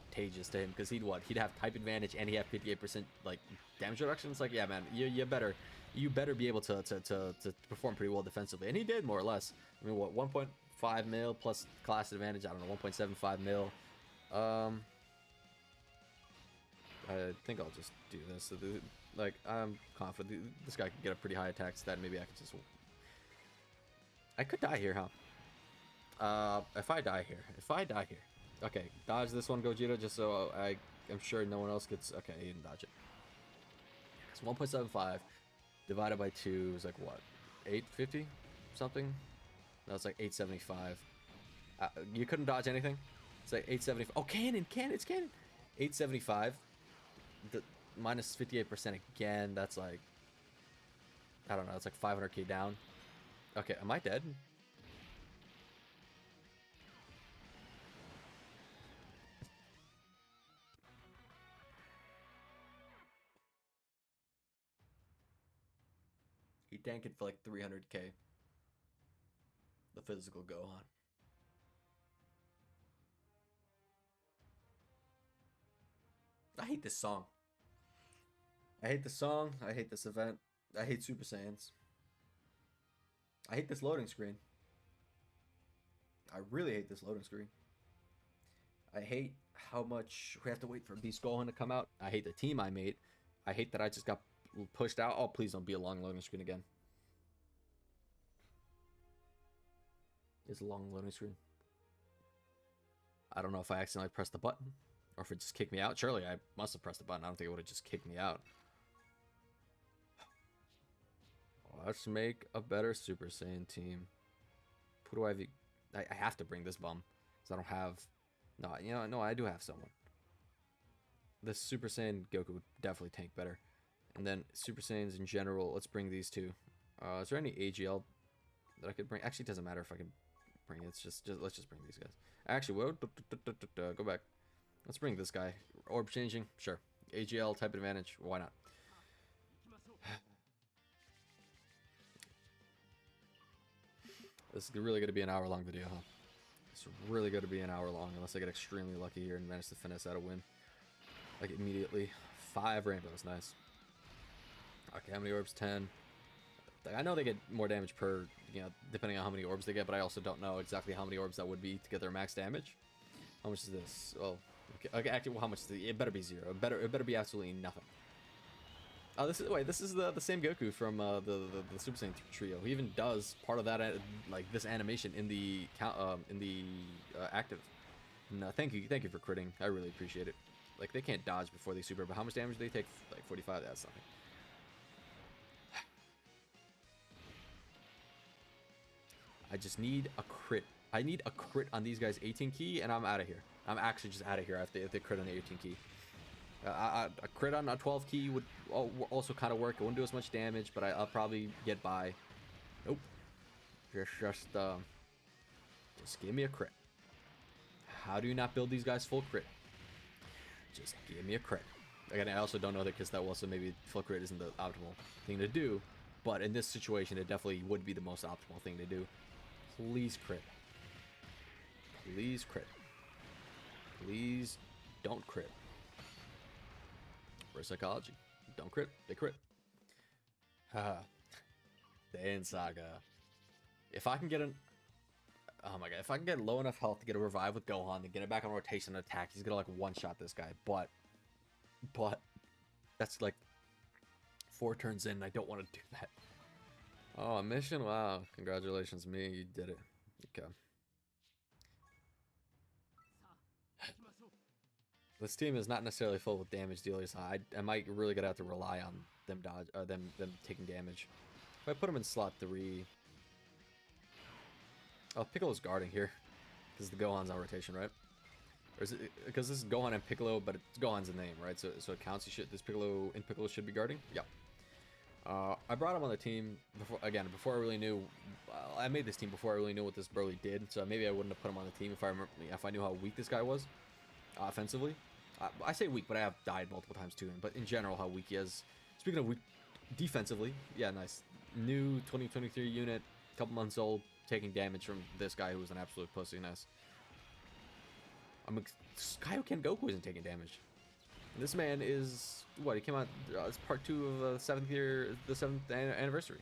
advantageous to him, because he'd have type advantage and he have 58% like damage reduction. It's like, yeah, man, you better be able to perform pretty well defensively, and he did, more or less. I mean, what, 1.5 mil plus class advantage? I don't know, 1.75 mil. I think I'll just do this. So like, I'm confident this guy could get a pretty high attack stat. Maybe I could just... I could die here, huh? If I die here. Okay, dodge this one, Gogeta, just so I'm sure no one else gets... Okay, he didn't dodge it. It's 1.75 divided by 2 is like what? 850? Something? No, it's like 875. You couldn't dodge anything? It's like 875. Oh, cannon! It's cannon! 875. Minus 58% again. That's like... I don't know. It's like 500k down. Okay, am I dead? He tanked it for like 300k. The physical Gohan. I hate this song. I hate this song. I hate this event. I hate Super Saiyans. I hate this loading screen. I really hate this loading screen. I hate how much we have to wait for Beast Gohan to come out. I hate the team I made. I hate that I just got pushed out. Oh, please don't be a long loading screen again. It's a long loading screen. I don't know if I accidentally pressed the button or if it just kicked me out. Surely I must have pressed the button. I don't think it would have just kicked me out. Let's make a better Super Saiyan team. Who do I have? I have to bring this bum because I don't have... No, you know, no, I do have someone. This Super Saiyan Goku would definitely tank better. And then Super Saiyans in general, let's bring these two. Is there any AGL that I could bring? Actually, it doesn't matter if I can bring it. It's just let's just bring these guys. Actually, whoa, go back. Let's bring this guy. Orb changing, sure. AGL type advantage, why not? This is really going to be an hour-long video, huh? It's really going to be an hour long, unless I get extremely lucky here and manage to finesse out a win. Like, immediately. 5 rainbows, nice. Okay, how many orbs? 10. Like, I know they get more damage per, you know, depending on how many orbs they get, but I also don't know exactly how many orbs that would be to get their max damage. How much is this? Oh, okay, actually, well, how much is it? It better be 0. It better be absolutely nothing. Oh, this is the same Goku from the Super Saiyan trio. He even does part of that like this animation in the active. No, thank you for critting. I really appreciate it. Like, they can't dodge before they super, but how much damage do they take? Like 45. That's nothing. I just need a crit. I need a crit on these guys 18 key, and I'm out of here. I'm actually just out of here if they crit on the 18 key. A crit on a 12 key would also kind of work. It wouldn't do as much damage, but I'll probably get by. Nope. Just give me a crit. How do you not build these guys full crit? Just give me a crit. Again, I also don't know that because that also maybe full crit isn't the optimal thing to do, but in this situation, it definitely would be the most optimal thing to do. Please crit. Please crit. Please don't crit. Psychology. Don't crit. They crit. Haha. Saiyan Saga. If I can get an... Oh my god. If I can get low enough health to get a revive with Gohan and get it back on rotation and attack, he's gonna like one-shot this guy. But that's like 4 turns in and I don't want to do that. Oh, a mission? Wow. Congratulations, me. You did it. Okay. This team is not necessarily full with damage dealers. I might really gonna have to rely on them them taking damage. If I put them in slot 3, oh, Piccolo's guarding here because the Gohan's on rotation, right? Or is it because this is Gohan and Piccolo, but it's Gohan's the name, right? So it counts. Piccolo should be guarding. Yep. I brought him on the team before I really knew. I made this team before I really knew what this Broly did. So maybe I wouldn't have put him on the team if I knew how weak this guy was offensively. I say weak, but I have died multiple times to him. But in general, how weak he is. Speaking of weak, defensively, yeah, nice. New 2023 unit, couple months old, taking damage from this guy who was an absolute pussy. Nice. I'm Kaioken Goku isn't taking damage. This man is what? He came out. It's part 2 of the 7th anniversary.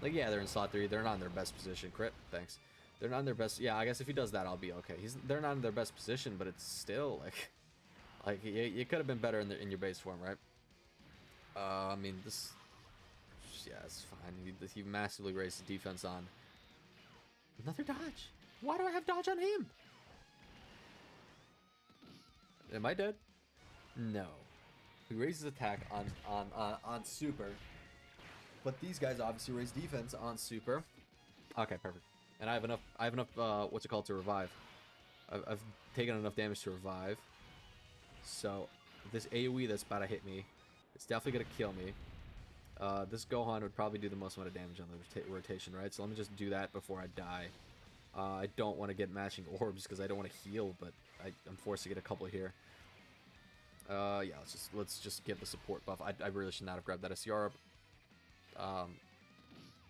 Like, yeah, they're in slot 3. They're not in their best position. Crit, thanks. They're not in their best. Yeah, I guess if he does that, I'll be okay. They're not in their best position, but it's still like you could have been better in your base form, right? I mean, this. Yeah, it's fine. He massively raised his defense on. Another dodge. Why do I have dodge on him? Am I dead? No. He raises attack on super. But these guys obviously raise defense on super. Okay, perfect. And I have enough what's it called, to revive. I've taken enough damage to revive. So this AoE that's about to hit me, it's definitely gonna kill me. This Gohan would probably do the most amount of damage on the rotation, right? So let me just do that before I die. I don't want to get matching orbs because I don't want to heal, but I'm forced to get a couple here. Yeah, let's just get the support buff. I really should not have grabbed that SCR.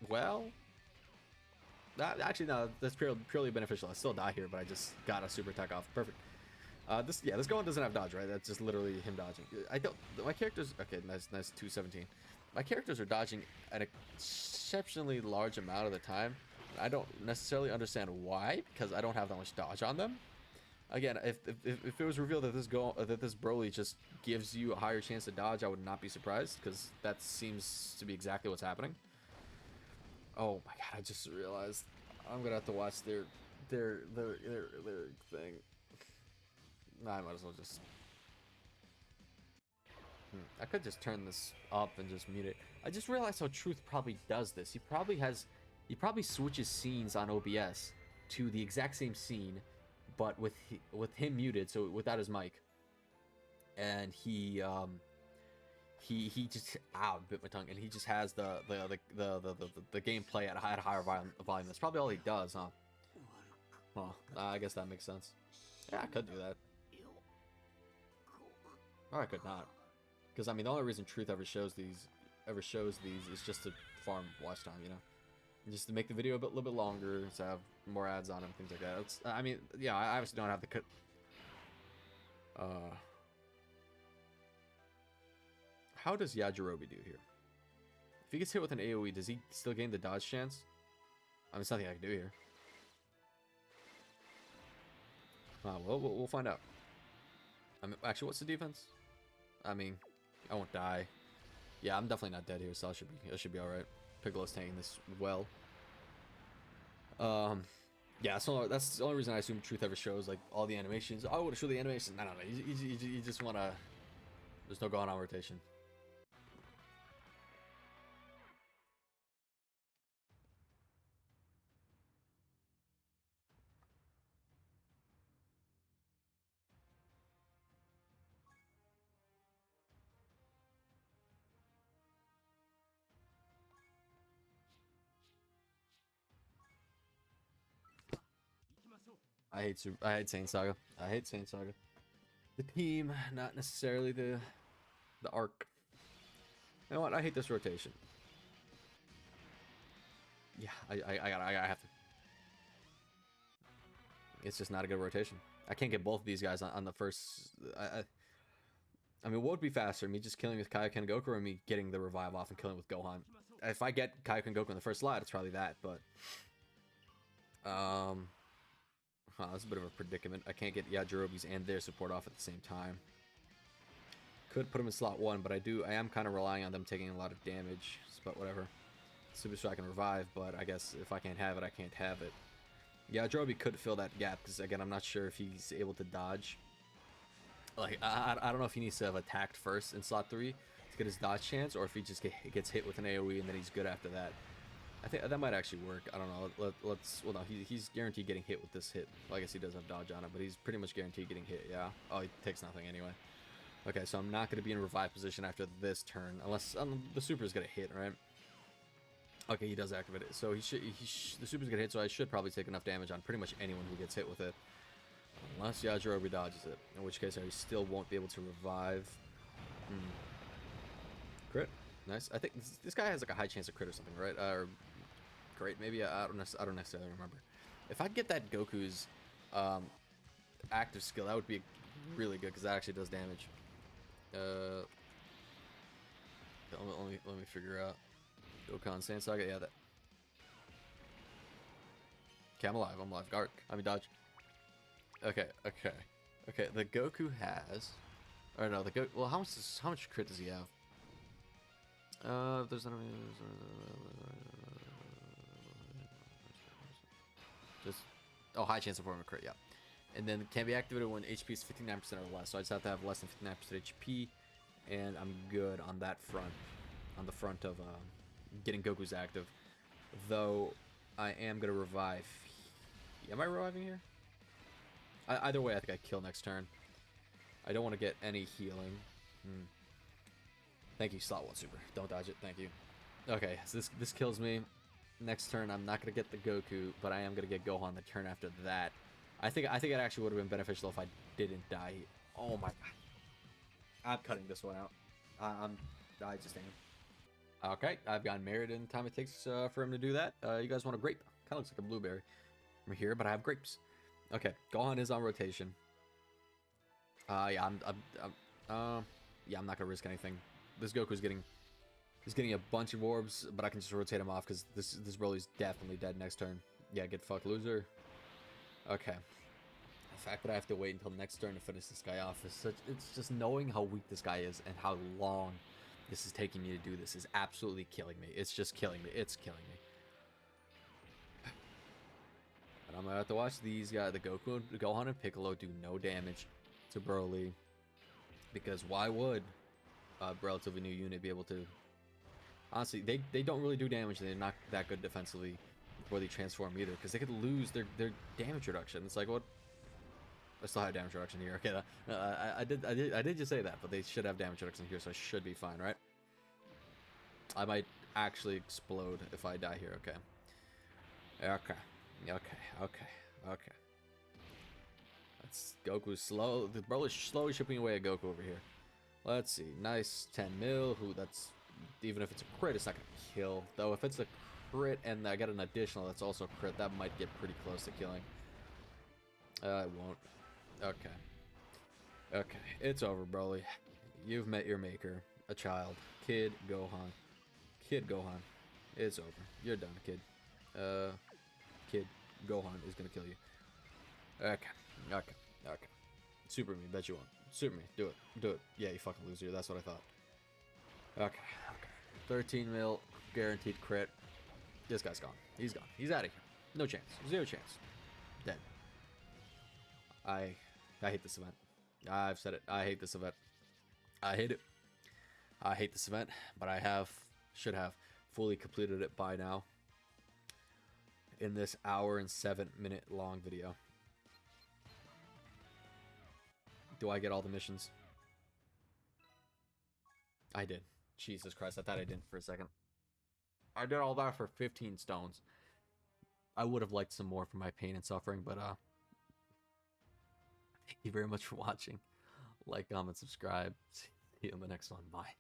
Well, actually no, that's purely beneficial. I still die here, but I just got a super attack off. Perfect. This Gohan doesn't have dodge, right? That's just literally him dodging. My characters. Okay, nice 217. My characters are dodging an exceptionally large amount of the time. I don't necessarily understand why, because I don't have that much dodge on them. Again, if it was revealed that this Broly just gives you a higher chance to dodge, I would not be surprised, because that seems to be exactly what's happening. Oh my god! I just realized I'm gonna have to watch their thing. I might as well just. I could just turn this up and just mute it. I just realized how Truth probably does this. He probably switches scenes on OBS to the exact same scene, but with him muted, so without his mic. And he just bit my tongue, and he just has the gameplay at a higher volume. That's probably all he does, huh? Well, I guess that makes sense. Yeah, I could do that. Or I could not. Because, I mean, the only reason Truth ever shows these is just to farm watch time, you know? Just to make the video a little bit longer, to have more ads on them, things like that. I mean, yeah, I obviously don't have the cut. How does Yajirobe do here? If he gets hit with an AoE, does he still gain the dodge chance? I mean, there's nothing I can do here. Well, we'll find out. I mean, actually, what's the defense? I mean, I won't die. Yeah, I'm definitely not dead here, so I should be all right. Piccolo's tanking this well. Yeah, so that's the only reason I assume Truth ever shows like all the animations. Oh, I would show the animations. No. You just wanna. There's no Gohan on rotation. I hate Saint Saga. I hate Saint Saga. The team, not necessarily the arc. You know what? I hate this rotation. Yeah, I have to. It's just not a good rotation. I can't get both of these guys on the first. I mean, what would be faster? Me just killing with Kaioken Goku, or me getting the revive off and killing with Gohan? If I get Kaioken Goku in the first slot, it's probably that. But that's a bit of a predicament. I can't get Yajirobe's and their support off at the same time. Could put them in slot 1, but I am kind of relying on them taking a lot of damage. But whatever. Super Strike and revive, but I guess if I can't have it, I can't have it. Yajirobe could fill that gap, because again, I'm not sure if he's able to dodge. Like, I don't know if he needs to have attacked first in slot 3 to get his dodge chance, or if he just gets hit with an AoE and then he's good after that. I think that might actually work. I don't know. Well, no, he's guaranteed getting hit with this hit. Well, I guess he does have dodge on it, but he's pretty much guaranteed getting hit, yeah. Oh, he takes nothing anyway. Okay, so I'm not going to be in revive position after this turn, unless the super is going to hit, right? Okay, he does activate it. So the super's going to hit, so I should probably take enough damage on pretty much anyone who gets hit with it. Unless Yajirobe dodges it, in which case I still won't be able to revive. Crit. Nice. I think this guy has like a high chance of crit or something, right? Or great, maybe. I don't necessarily remember. If I get that Goku's active skill. That would be really good because that actually does damage. Let me figure out. Dokkan Sand Saga. Yeah, that. Okay, I'm alive. I'm alive. Guard. I mean, dodge. Okay. The Goku has. Or no, the Go. Well, how much crit does he have? There's just high chance of forming a crit. Yeah, and then can be activated when HP is 59% or less. So I just have to have less than 59% HP, and I'm good on that front. On the front of getting Goku's active, though, I am gonna revive. Am I reviving here? Either way, I think I kill next turn. I don't want to get any healing. Thank you, slot 1 super. Don't dodge it. Thank you. Okay, so this kills me. Next turn, I'm not gonna get the Goku, but I am gonna get Gohan the turn after that. I think it actually would have been beneficial if I didn't die. Oh my god. I'm cutting this one out. I just am. Okay, I've gotten married in time it takes for him to do that. You guys want a grape? Kind of looks like a blueberry from here, but I have grapes. Okay, Gohan is on rotation. Yeah, I'm not gonna risk anything. This Goku's getting a bunch of orbs, but I can just rotate him off because this Broly's definitely dead next turn. Yeah, get fucked, loser. Okay. The fact that I have to wait until next turn to finish this guy off is it's just knowing how weak this guy is and how long this is taking me to do this is absolutely killing me. It's just killing me. It's killing me. And I'm gonna have to watch these guys, the Gohan and Piccolo, do no damage to Broly, because why would a relatively new unit be able to? Honestly, they don't really do damage. They're not that good defensively before they transform either, because they could lose their damage reduction. It's like, what? I still have damage reduction here. Okay, I did just say that, but they should have damage reduction here, so I should be fine, right? I might actually explode if I die here. Okay. That's Goku's slow. The bro is slowly chipping away at Goku over here. Let's see. Nice 10 mil. That's even if it's a crit, it's not gonna kill. Though if it's a crit and I get an additional that's also a crit, that might get pretty close to killing. I won't. Okay. It's over, Broly. You've met your maker. A child. Kid Gohan. It's over. You're done, kid. Kid Gohan is gonna kill you. Okay. Super me. Bet you won't. Super me. Do it. Yeah, you fucking loser. That's what I thought. Okay. 13 mil. Guaranteed crit. This guy's gone. He's gone. He's out of here. No chance. Zero chance. Dead. I hate this event. I've said it. I hate this event. I hate it. I hate this event, but I should have fully completed it by now in this hour and 7-minute long video. Do I get all the missions? I did. Jesus Christ, I thought I didn't for a second. I did all that for 15 stones. I would have liked some more for my pain and suffering, but thank you very much for watching. Like, comment, subscribe. See you in the next one. Bye.